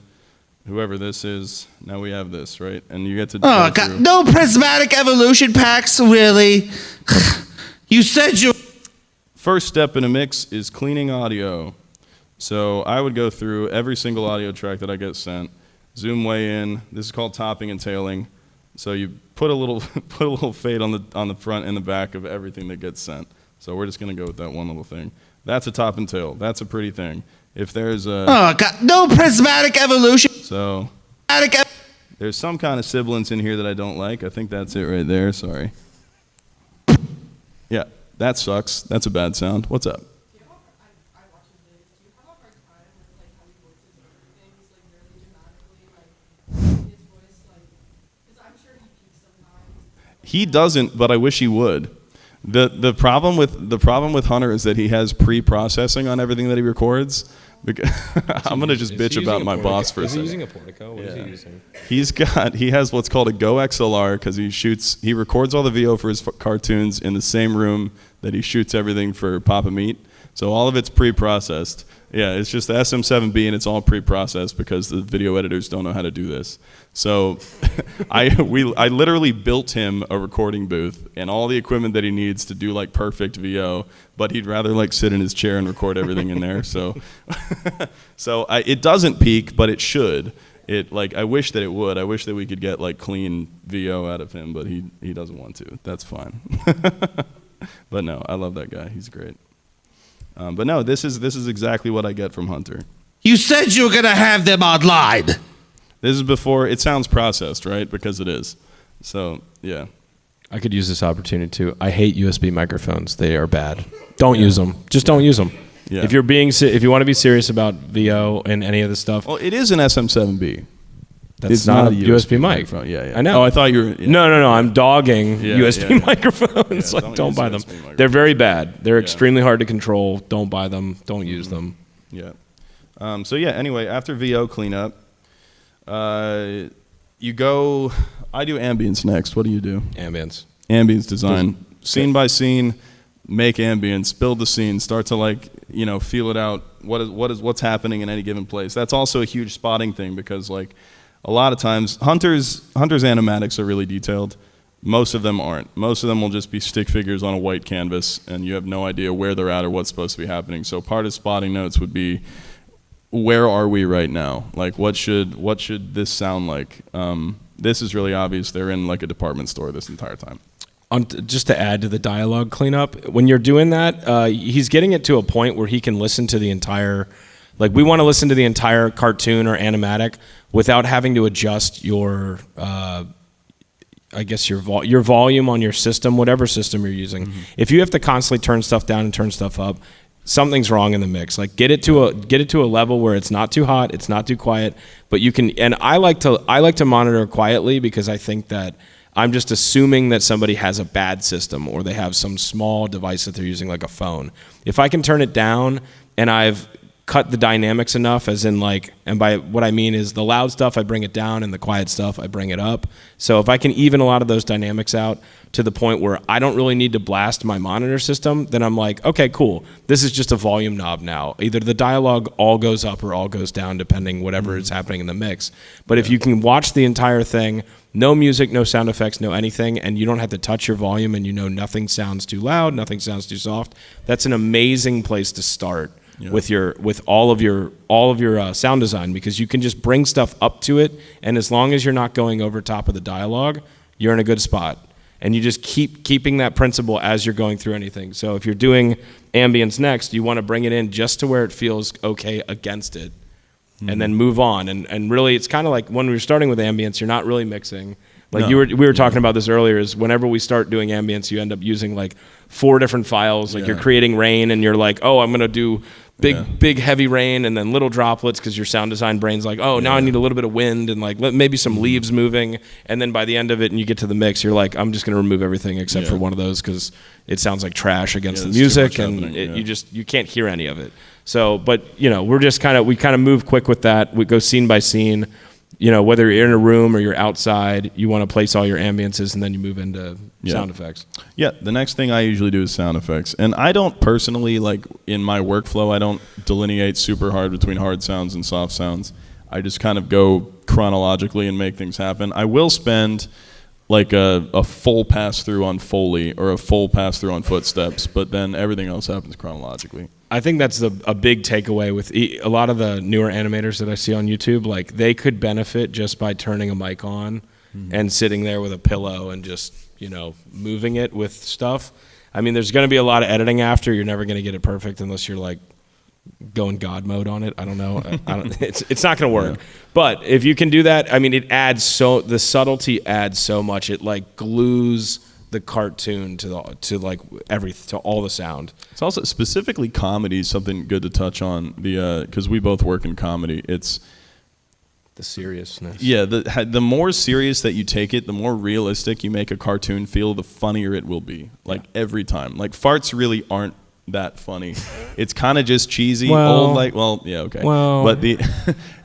whoever this is, now we have this, right? And you get to Oh, God. No prismatic evolution packs, really? You said you... First step in a mix is cleaning audio. So I would go through every single audio track that I get sent, zoom way in. This is called topping and tailing. So you put a little fade on the front and the back of everything that gets sent. So we're just going to go with that one little thing. That's a top and tail. That's a pretty thing. If there's a... Oh, God. No prismatic evolution. So there's some kind of sibilance in here that I don't like. I think that's it right there. Sorry. Yeah, that sucks. That's a bad sound. What's up? He doesn't, but I wish he would. The problem with Hunter is that he has pre-processing on everything that he records. I'm gonna just bitch about my boss for a second. Is he using a Portico? What is he using? He has what's called a Go XLR because he records all the VO for his cartoons in the same room that he shoots everything for Papa Meat. So all of it's pre-processed. Yeah, it's just the SM7B and it's all pre-processed because the video editors don't know how to do this. So I literally built him a recording booth and all the equipment that he needs to do like perfect VO, but he'd rather like sit in his chair and record everything in there. So it doesn't peak, but it should. I wish that it would. I wish that we could get like clean VO out of him, but he doesn't want to. That's fine. But no, I love that guy. He's great. But no, this is exactly what I get from Hunter. You said you were going to have them online. This is before, it sounds processed, right? Because it is. So, yeah. I could use this opportunity too. I hate USB microphones. They are bad. Don't use them. Just don't use them. Yeah. If you want to be serious about VO and any of this stuff. Well, it is an SM7B. That's not a USB mic. Microphone. Yeah. I know. Oh, I thought you were... Yeah. No. I'm dogging USB microphones. Yeah, don't buy them. microphones. They're very bad. They're extremely hard to control. Don't buy them. Don't use them. Yeah. So yeah, anyway, after VO cleanup, you go... I do ambience next. What do you do? Ambience. Ambience design. Scene by scene, make ambience, build the scene, start to feel it out. What's happening in any given place. That's also a huge spotting thing because a lot of times, Hunter's animatics are really detailed. Most of them aren't. Most of them will just be stick figures on a white canvas, and you have no idea where they're at or what's supposed to be happening. So part of spotting notes would be, where are we right now? Like, what should this sound like? This is really obvious. They're in like a department store this entire time. Just to add to the dialogue cleanup, when you're doing that, he's getting it to a point where he can listen to the entire. Like, we want to listen to the entire cartoon or animatic without having to adjust your I guess your volume on your system, whatever system you're using. If you have to constantly turn stuff down and turn stuff up, something's wrong in the mix. Like get it to a level where it's not too hot, it's not too quiet, but you can. And I like to monitor quietly because I think that I'm just assuming that somebody has a bad system or they have some small device that they're using, like a phone. If I can turn it down and I've cut the dynamics enough, as in like, and by what I mean is the loud stuff I bring it down and the quiet stuff I bring it up. So if I can even a lot of those dynamics out to the point where I don't really need to blast my monitor system, then I'm like, okay, cool. This is just a volume knob now. Either the dialogue all goes up or all goes down depending whatever is happening in the mix. But if you can watch the entire thing, no music, no sound effects, no anything, and you don't have to touch your volume and you know nothing sounds too loud, nothing sounds too soft, that's an amazing place to start. With all of your sound design, because you can just bring stuff up to it, and as long as you're not going over top of the dialogue, you're in a good spot. And you just keeping that principle as you're going through anything. So if you're doing ambience next, you want to bring it in just to where it feels okay against it, and then move on. And really, it's kind of like when we were starting with ambience, you're not really mixing. Like we were talking about this earlier, is whenever we start doing ambience, you end up using like 4 different files. Like you're creating rain, and you're like, oh, I'm gonna do big heavy rain, and then little droplets, because your sound design brain's like, oh, now I need a little bit of wind and like maybe some leaves moving, and then by the end of it, and you get to the mix, you're like, I'm just gonna remove everything except for one of those because it sounds like trash against the music, and you can't hear any of it. So, but we're just we kind of move quick with that. We go scene by scene. Whether you're in a room or you're outside, you want to place all your ambiences, and then you move into sound effects. Yeah, the next thing I usually do is sound effects. And I don't personally, like in my workflow, I don't delineate super hard between hard sounds and soft sounds. I just kind of go chronologically and make things happen. I will spend like a full pass through on Foley or a full pass through on footsteps, but then everything else happens chronologically. I think that's a big takeaway with a lot of the newer animators that I see on YouTube. Like they could benefit just by turning a mic on and sitting there with a pillow and just moving it with stuff. I mean, there's going to be a lot of editing after. You're never going to get it perfect unless you're like going God mode on it. I don't know. It's not going to work. Yeah. But if you can do that, I mean, the subtlety adds so much. It like glues the cartoon to all the sound. It's also specifically comedy is something good to touch on, because we both work in comedy. It's the seriousness. Yeah, the more serious that you take it, the more realistic you make a cartoon feel, the funnier it will be. Like every time. Like farts really aren't that funny. It's kind of just cheesy. But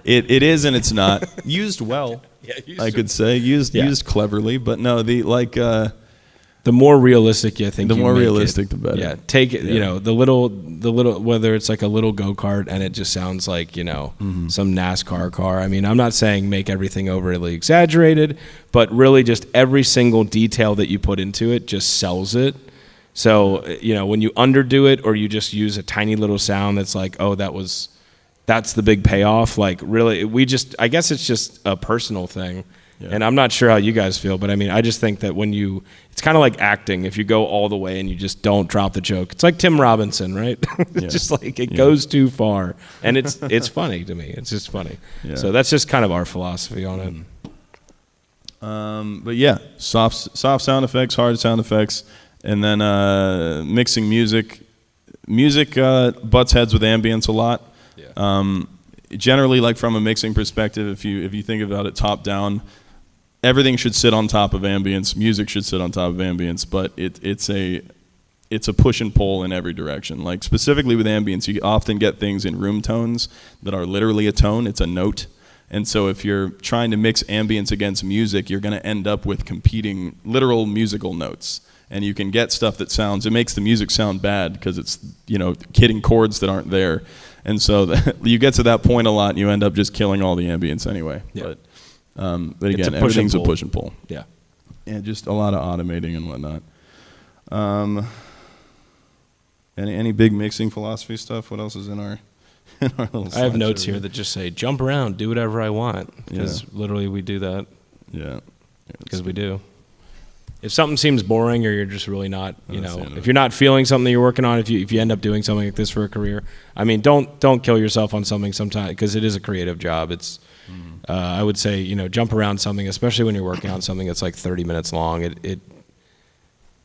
it is and it's not. Used well. I could say used cleverly, but no, the more realistic you think, the more realistic, the better. Yeah, take it. The little, whether it's like a little go-kart and it just sounds like some NASCAR car. I mean, I'm not saying make everything overly exaggerated, but really just every single detail that you put into it just sells it. So when you underdo it or you just use a tiny little sound that's like, oh, that's the big payoff. Like really, I guess it's just a personal thing. Yeah. And I'm not sure how you guys feel, but I mean, I just think that it's kind of like acting. If you go all the way and you just don't drop the joke, it's like Tim Robinson, right? It's just like it goes too far, and it's funny to me. It's just funny. Yeah. So that's just kind of our philosophy on it. But yeah, soft sound effects, hard sound effects, and then mixing music. Music butts heads with ambience a lot. Yeah. Generally, like from a mixing perspective, if you think about it top down, everything should sit on top of ambience. Music should sit on top of ambience, but it's a push and pull in every direction. Like specifically with ambience, you often get things in room tones that are literally a tone. It's a note. And so if you're trying to mix ambience against music, you're going to end up with competing literal musical notes. And you can get stuff that it makes the music sound bad because it's, hitting chords that aren't there. And so you get to that point a lot and you end up just killing all the ambience anyway. Yeah. But again, everything's a push and pull. Yeah. And just a lot of automating and whatnot. Any big mixing philosophy stuff? What else is in our little I have notes here that just say, jump around, do whatever I want. Because literally we do that. Yeah. Because we do. if something seems boring or you're just really not, you know, Understandable. if you're not feeling something that you're working on, if you end up doing something like this for a career, I mean, don't kill yourself on something sometimes, because it is a creative job. It's I would say, you know, jump around something, especially when you're working on something that's like 30 minutes long. It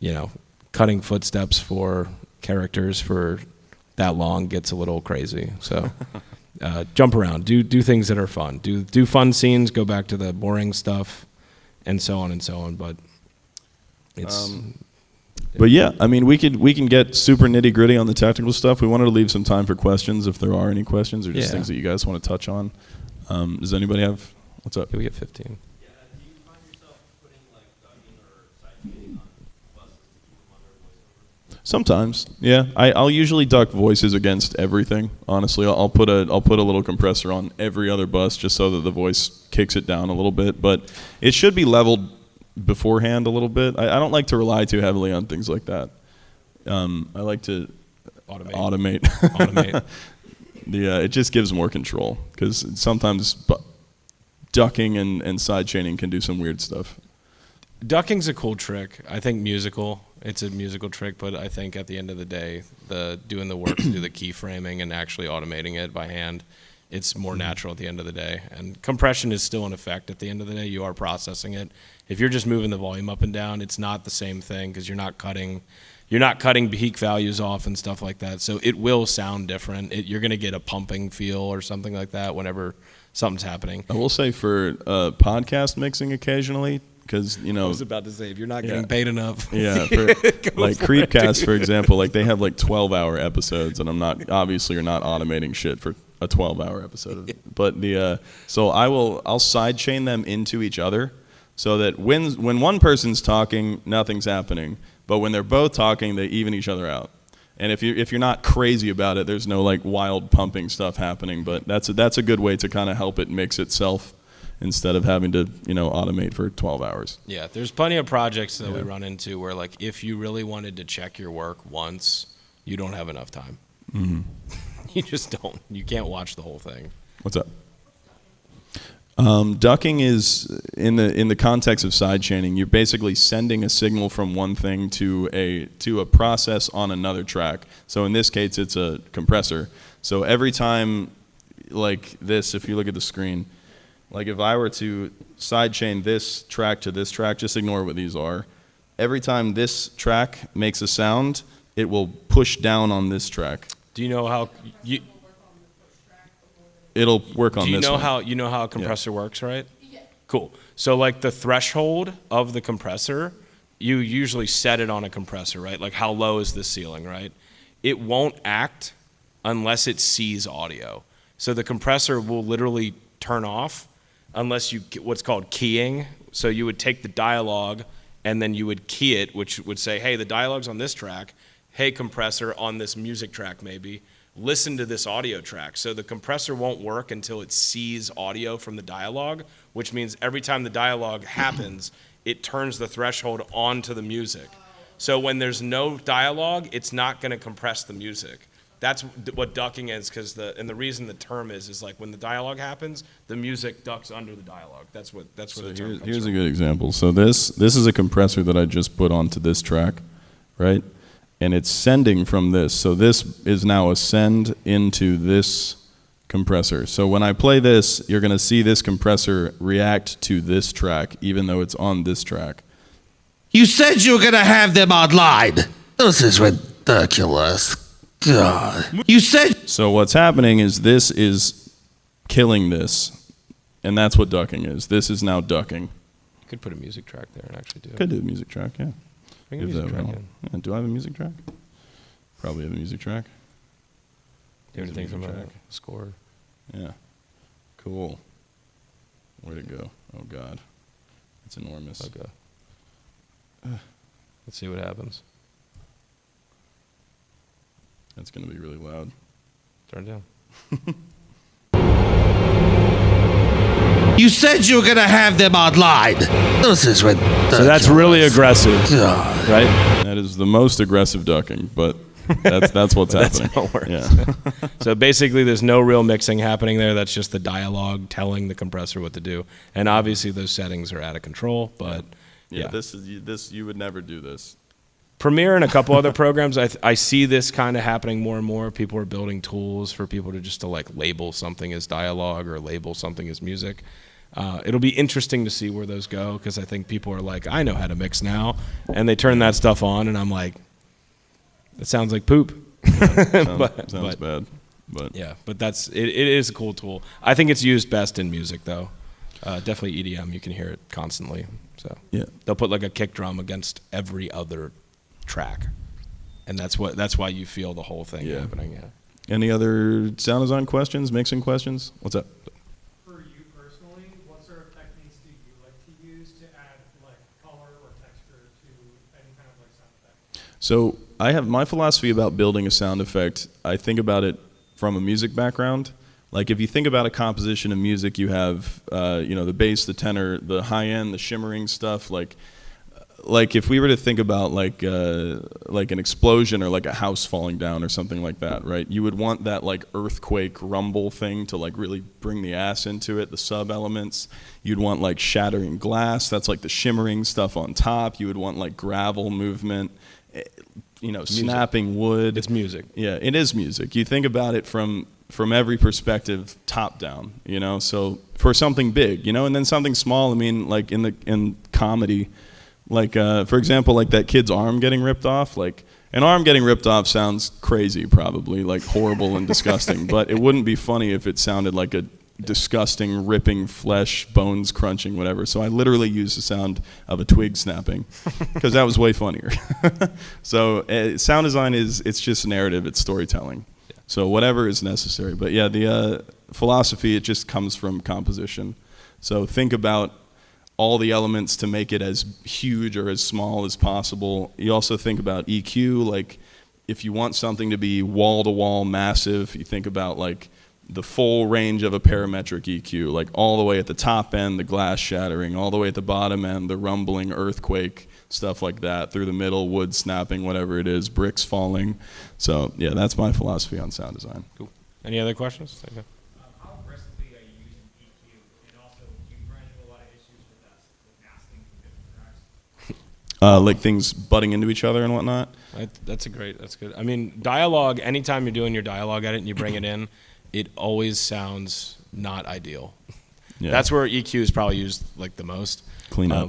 you know, cutting footsteps for characters for that long gets a little crazy. So jump around, do things that are fun, do fun scenes, go back to the boring stuff, and so on and so on. But it's But yeah, I mean, we can get super nitty gritty on the technical stuff. We wanted to leave some time for questions if there are any questions or just Yeah. things that you guys want to touch on. Does anybody have? What's up? yeah, we get 15. Yeah, do you find yourself putting like dubbing or side shading on buses to keep them under voiceover? Sometimes, yeah. I'll usually duck voices against everything. Honestly, I'll put a little compressor on every other bus just so that the voice kicks it down a little bit. But it should be leveled beforehand a little bit. I don't like to rely too heavily on things like that. I like to automate. It just gives more control, because sometimes ducking and side chaining can do some weird stuff. Ducking's a cool trick. I think it's a musical trick, but I think at the end of the day, doing the work to do the keyframing and actually automating it by hand, it's more natural at the end of the day. And compression is still in effect at the end of the day. You are processing it. If you're just moving the volume up and down, it's not the same thing, because you're not cutting peak values off and stuff like that. So it will sound different. You're going to get a pumping feel or something like that whenever something's happening. I will say for podcast mixing occasionally, because, you know, I was about to say, if you're not getting paid enough. Yeah, for, like Creepcast, for example, like they have like 12-hour episodes, and I'm not, obviously you're not automating shit for a 12-hour episode. But so I'll sidechain them into each other, so that when one person's talking, nothing's happening, but when they're both talking, they even each other out. And if you're not crazy about it, there's no like wild pumping stuff happening. But that's a good way to kind of help it mix itself, instead of having to, you know, automate for 12 hours. Yeah, there's plenty of projects that we run into where, like, if you really wanted to check your work once, you don't have enough time. Mm-hmm. You just don't. You can't watch the whole thing. What's up? Ducking is, in the context of sidechaining, you're basically sending a signal from one thing to a process on another track. So in this case, it's a compressor. So every time, like this, if you look at the screen, like if I were to sidechain this track to this track, just ignore what these are. Every time this track makes a sound, it will push down on this track. Do you know how It'll work on Do you this know one. how a compressor works, right? Yeah. Cool. So like the threshold of the compressor, you usually set it on a compressor, right? Like how low is the ceiling, right? It won't act unless it sees audio. So the compressor will literally turn off unless you get what's called keying. So you would take the dialogue and then you would key it, which would say, hey, the dialogue's on this track. Hey, compressor, on this music track maybe, listen to this audio track. So the compressor won't work until it sees audio from the dialogue, which means every time the dialogue happens, it turns the threshold onto the music. So when there's no dialogue, it's not going to compress the music. That's what ducking is, and the reason the term is like when the dialogue happens, the music ducks under the dialogue. That's where the term comes Here's from. a good example. So this is a compressor that I just put onto this track, right? And it's sending from this. So this is now a send into this compressor. So when I play this, you're going to see this compressor react to this track, even though it's on this track. You said you were going to have them online. This is ridiculous. God. You said. So what's happening is this is killing this, and that's what ducking is. This is now ducking. You could put a music track there and actually do it. Could do a music track, yeah. Bring a If music that track will. in. Yeah, do I have a music track? Probably have a music track. Do you have anything from Music a track. score? Yeah. Cool. Where'd it go? Oh, God. It's enormous. Okay. Let's see what happens. That's going to be really loud. Turn it down. You said you were going to have them online. This is ridiculous. So that's really aggressive, God. right? That is the most aggressive ducking, but that's what's That's happening. how it works. Yeah. So basically, there's no real mixing happening there. That's just the dialogue telling the compressor what to do. And obviously, those settings are out of control, but Yeah, this you would never do this. Premiere and a couple other programs, I see this kind of happening more and more. People are building tools for people to like label something as dialogue or label something as music. It'll be interesting to see where those go, because I think people are like, I know how to mix now, and they turn that stuff on, and I'm like, that sounds like poop. Sounds bad. But yeah, but it is a cool tool. I think it's used best in music, though. Definitely EDM, you can hear it constantly. So yeah, they'll put like a kick drum against every other track, and that's why you feel the whole thing happening. Yeah. Any other sound design questions, mixing questions? What's up? For you personally, what sort of techniques do you like to use to add like color or texture to any kind of like sound effect? So I have my philosophy about building a sound effect. I think about it from a music background. Like if you think about a composition of music, you have the bass, the tenor, the high end, the shimmering stuff. Like if we were to think about like an explosion or like a house falling down or something like that, right? You would want that like earthquake rumble thing to like really bring the ass into it, the sub elements. You'd want like shattering glass, that's like the shimmering stuff on top. You would want like gravel movement, snapping wood. It's music. Yeah, it is music. You think about it from every perspective, top down, so for something big, and then something small. I mean, like in comedy, like for example, like that kid's arm getting ripped off. Like an arm getting ripped off sounds crazy, probably like horrible and disgusting, but it wouldn't be funny if it sounded like a disgusting ripping flesh, bones crunching, whatever. So I literally used the sound of a twig snapping because that was way funnier. So sound design it's just narrative, it's storytelling. So whatever is necessary. But yeah, the philosophy, it just comes from composition. So think about all the elements to make it as huge or as small as possible. You also think about EQ, like if you want something to be wall-to-wall massive, you think about like the full range of a parametric EQ, like all the way at the top end, the glass shattering, all the way at the bottom end, the rumbling earthquake, stuff like that, through the middle, wood snapping, whatever it is, bricks falling. So yeah, that's my philosophy on sound design. Cool. Any other questions? Okay. How aggressively are you using EQ? And also, do you run into a lot of issues with that, with masking from different tracks? Like things butting into each other and whatnot. That's good. I mean, dialogue, anytime you're doing your dialogue edit and you bring it in, it always sounds not ideal. Yeah. That's where EQ is probably used like the most. Clean up.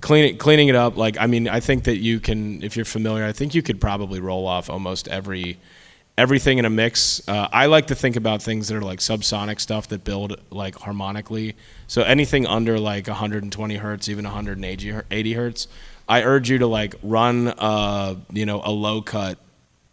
Cleaning it up. Like, I mean, I think that you can, if you're familiar, I think you could probably roll off almost everything in a mix. I like to think about things that are like subsonic stuff that build like harmonically. So anything under like 120 hertz, even 180 hertz, I urge you to like run a low cut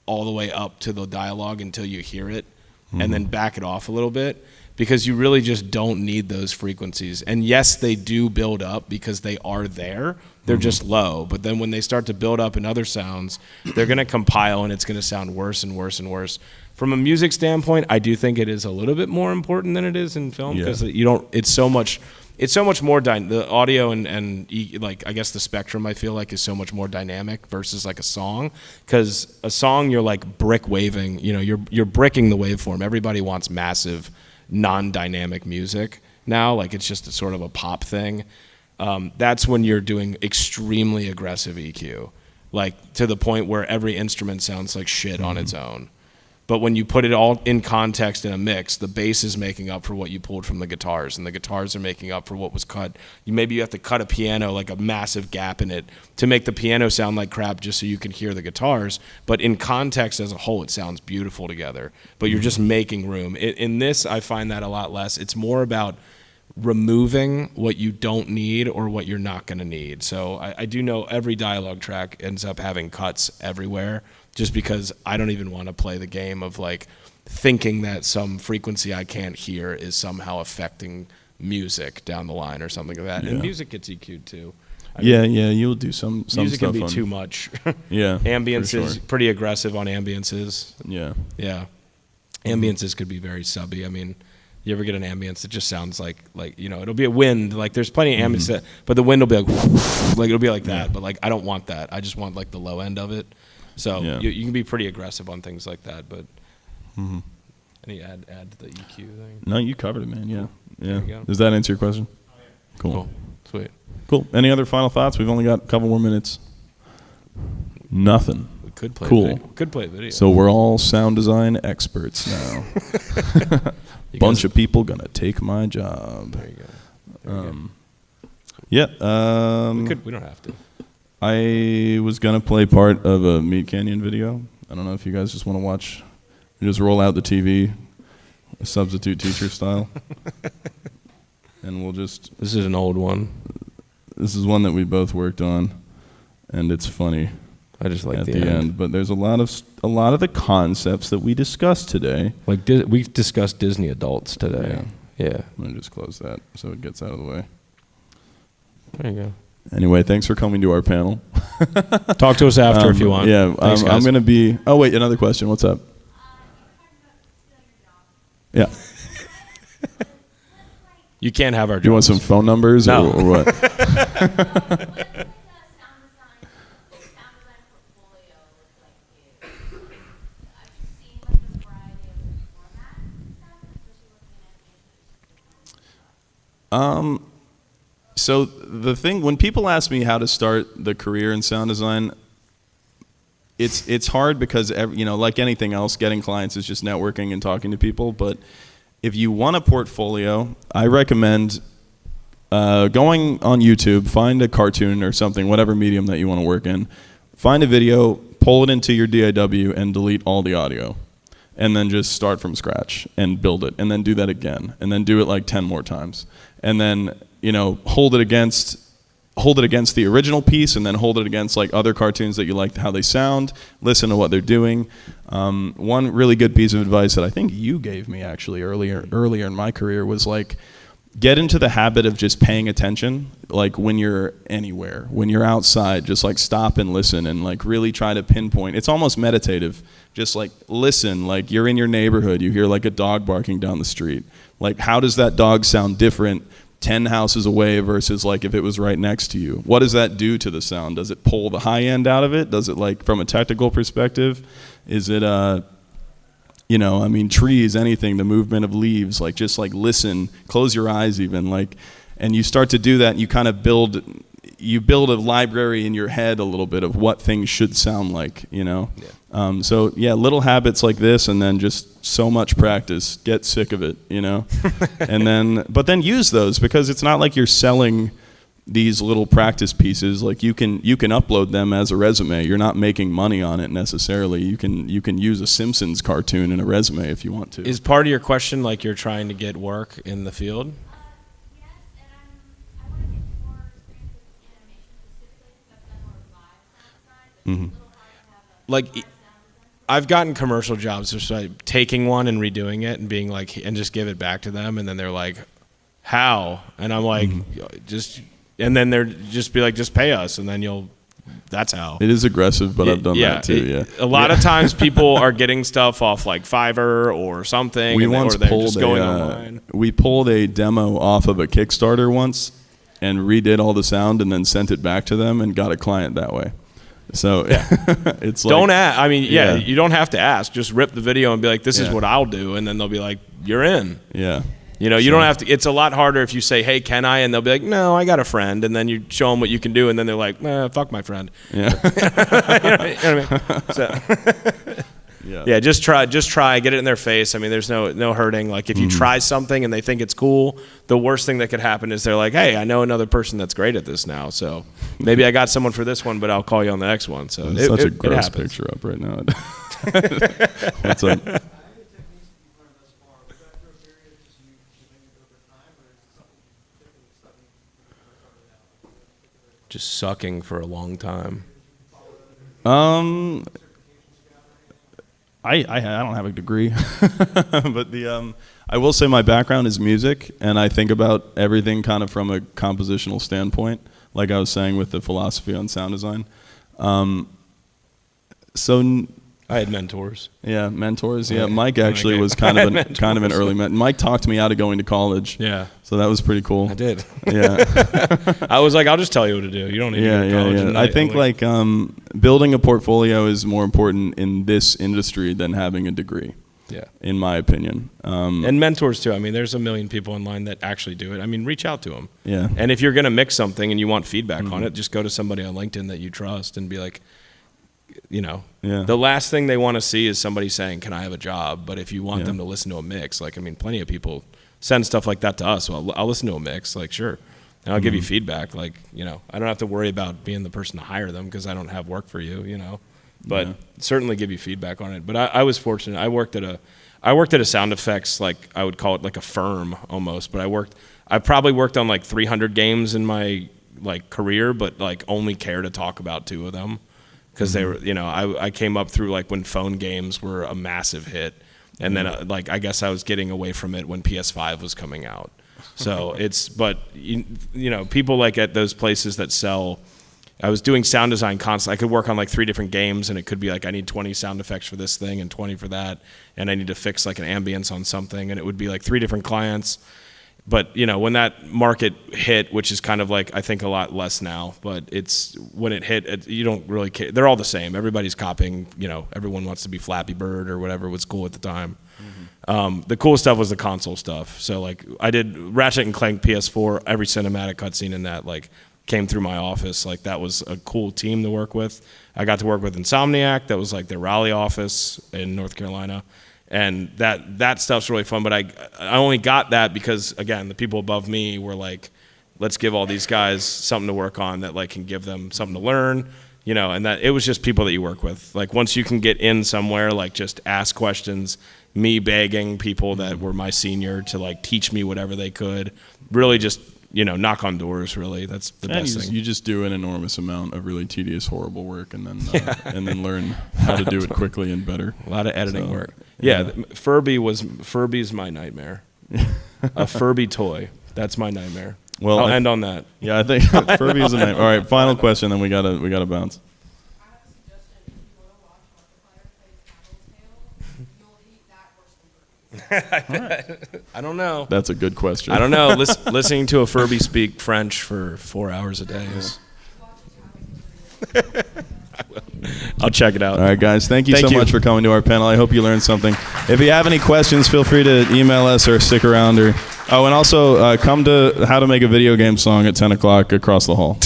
all the way up to the dialogue until you hear it, and then back it off a little bit, because you really just don't need those frequencies. And yes, they do build up because they are there. They're just low. But then when they start to build up in other sounds, they're going to compile and it's going to sound worse and worse and worse. From a music standpoint, I do think it is a little bit more important than it is in film, because it's so much more the audio and like I guess the spectrum, I feel like, is so much more dynamic versus like a song. Because a song, you're like brick waving, you're bricking the waveform. Everybody wants massive non-dynamic music now, like it's just a sort of a pop thing. That's when you're doing extremely aggressive EQ, like to the point where every instrument sounds like shit on its own. But when you put it all in context in a mix, the bass is making up for what you pulled from the guitars, and the guitars are making up for what was cut. Maybe you have to cut a piano, like a massive gap in it, to make the piano sound like crap just so you can hear the guitars. But in context as a whole, it sounds beautiful together. But you're just making room. In this, I find that a lot less. It's more about removing what you don't need or what you're not going to need. So I do know every dialogue track ends up having cuts everywhere, just because I don't even want to play the game of like thinking that some frequency I can't hear is somehow affecting music down the line or something like that. Yeah. And music gets EQ'd too. Yeah, you'll do some music stuff can be too much. Yeah. Ambience is pretty aggressive on ambiences. Yeah. Ambiences could be very subby. I mean, you ever get an ambience that just sounds like it'll be a wind. Like there's plenty of ambience but the wind will be like it'll be like that. But like I don't want that. I just want like the low end of it. So you can be pretty aggressive on things like that, but any add to the EQ thing? No, you covered it, man. Yeah. There you go. Does that answer your question? Oh, yeah. Cool. Sweet. Cool. Any other final thoughts? We've only got a couple more minutes. Nothing. We could play Cool. video. Could play video. So we're all sound design experts now. Bunch of people gonna take my job. There you go. Yeah. We don't have to. I was gonna play part of a Meat Canyon video. I don't know if you guys just want to watch. We just roll out the TV, substitute teacher style, and we'll just. This is an old one. This is one that we both worked on, and it's funny. I just like at the end. But there's a lot of the concepts that we discussed today. Like we discussed Disney adults today. Yeah. I'm gonna just close that so it gets out of the way. There you go. Anyway, thanks for coming to our panel. Talk to us after if you want. Yeah, Thanks, I'm guys. gonna be. Oh wait, another question. What's up? Yeah. You can't have our Do you want jobs. some phone numbers No. or what? So the thing, when people ask me how to start the career in sound design, it's hard because like anything else, getting clients is just networking and talking to people. But if you want a portfolio, I recommend going on YouTube, find a cartoon or something, whatever medium that you want to work in, find a video, pull it into your DAW, and delete all the audio. And then just start from scratch and build it, and then do that again, and then do it like 10 more times. And then, hold it against the original piece, and then hold it against like other cartoons that you like how they sound, listen to what they're doing. One really good piece of advice that I think you gave me actually earlier in my career was like, get into the habit of just paying attention, like when you're anywhere, when you're outside, just like stop and listen and like really try to pinpoint. It's almost meditative. Just like listen, like you're in your neighborhood, you hear like a dog barking down the street. Like how does that dog sound different 10 houses away versus like if it was right next to you? What does that do to the sound? Does it pull the high end out of it? Does it like from a technical perspective? Is it trees, anything, the movement of leaves, like just like listen, close your eyes even, like, and you start to do that and you kind of build a library in your head a little bit of what things should sound like, So little habits like this, and then just so much practice, get sick of it, but then use those, because it's not like you're selling these little practice pieces. Like you can upload them as a resume. You're not making money on it necessarily. You can use a Simpsons cartoon in a resume if you want to. Is part of your question like you're trying to get work in the field? Yes, and I want to get more experience with animation specifically, because I've done more live sound design, but it's a little hard to have a Like, live sound design. I've gotten commercial jobs just like taking one and redoing it and being like, and just give it back to them, and then they're like, how? And I'm like, and then they're just be like, just pay us, and then that's how. It is aggressive, but I've done that too. A lot of times people are getting stuff off like Fiverr or something, We or once they're pulled just going online. we pulled a demo off of a Kickstarter once and redid all the sound and then sent it back to them and got a client that way. So it's like, Don't ask. I mean, Yeah. you don't have to ask. Just rip the video and be like, this is Yeah. what I'll do, and then they'll be like, you're in. Yeah. You don't have to. It's a lot harder if you say, "Hey, can I?" and they'll be like, "No, I got a friend," and then you show them what you can do, and then they're like, "Fuck my friend." Yeah. You know what I mean? So, yeah, just try, get it in their face. I mean, there's no hurting. Like if you try something and they think it's cool, the worst thing that could happen is they're like, "Hey, I know another person that's great at this now, so maybe I got someone for this one, but I'll call you on the next one." So There's such a it gross happens. picture up right now. What's up? Just sucking for a long time. I don't have a degree, but I will say my background is music, and I think about everything kind of from a compositional standpoint, like I was saying with the philosophy on sound design. I had mentors. Yeah, mentors. Yeah, Yeah. Mike actually was kind of an early mentor. Mike talked me out of going to college. Yeah. So that was pretty cool. I did. Yeah. I was like, I'll just tell you what to do. You don't need to go to college. And I think building a portfolio is more important in this industry than having a degree. Yeah. in my opinion. And mentors too. I mean, there's a million people online that actually do it. I mean, reach out to them. Yeah. And if you're going to mix something and you want feedback on it, just go to somebody on LinkedIn that you trust and be like, the last thing they want to see is somebody saying, "Can I have a job?" But if you want them to listen to a mix, like, I mean, plenty of people send stuff like that to us. Well, I'll listen to a mix, like, sure. And I'll give you feedback. Like, I don't have to worry about being the person to hire them because I don't have work for you, But certainly give you feedback on it. But I was fortunate. I worked at a sound effects, like, I would call it like a firm almost. But I probably worked on like 300 games in my like career, but like only care to talk about 2 of them because they were, I came up through like when phone games were a massive hit. And then like, I guess I was getting away from it when PS5 was coming out. So people like at those places that sell, I was doing sound design constantly. I could work on like 3 different games and it could be like, I need 20 sound effects for this thing and 20 for that. And I need to fix like an ambience on something. And it would be like 3 different clients. But, when that market hit, which is kind of like, I think a lot less now, but when it hit, you don't really care. They're all the same. Everybody's copying, everyone wants to be Flappy Bird or whatever was cool at the time. The cool stuff was the console stuff. So like I did Ratchet and Clank PS4, every cinematic cutscene in that like came through my office. Like that was a cool team to work with. I got to work with Insomniac. That was like their Raleigh office in North Carolina. And that stuff's really fun, but I only got that because, again, the people above me were like, let's give all these guys something to work on that like can give them something to learn, and that it was just people that you work with. Like once you can get in somewhere, like just ask questions, me begging people that were my senior to like teach me whatever they could, really just, knock on doors, really. That's the best thing. You just do an enormous amount of really tedious, horrible work and then learn how to do it quickly and better. A lot of editing work. Yeah, Furby's my nightmare. A Furby toy. That's my nightmare. Well, I'll end on that. Yeah, I think Furby is a nightmare. All right, final question, then we gotta bounce. I have a suggestion. If you want to watch Markiplier play Tattletale, you'll hate that worse than Furby. I don't know. That's a good question. I don't know. Listening to a Furby speak French for 4 hours a day is... I'll check it out. All right, guys. Thank you so much for coming to our panel. I hope you learned something. If you have any questions, feel free to email us or stick around. And also come to How to Make a Video Game Song at 10 o'clock across the hall.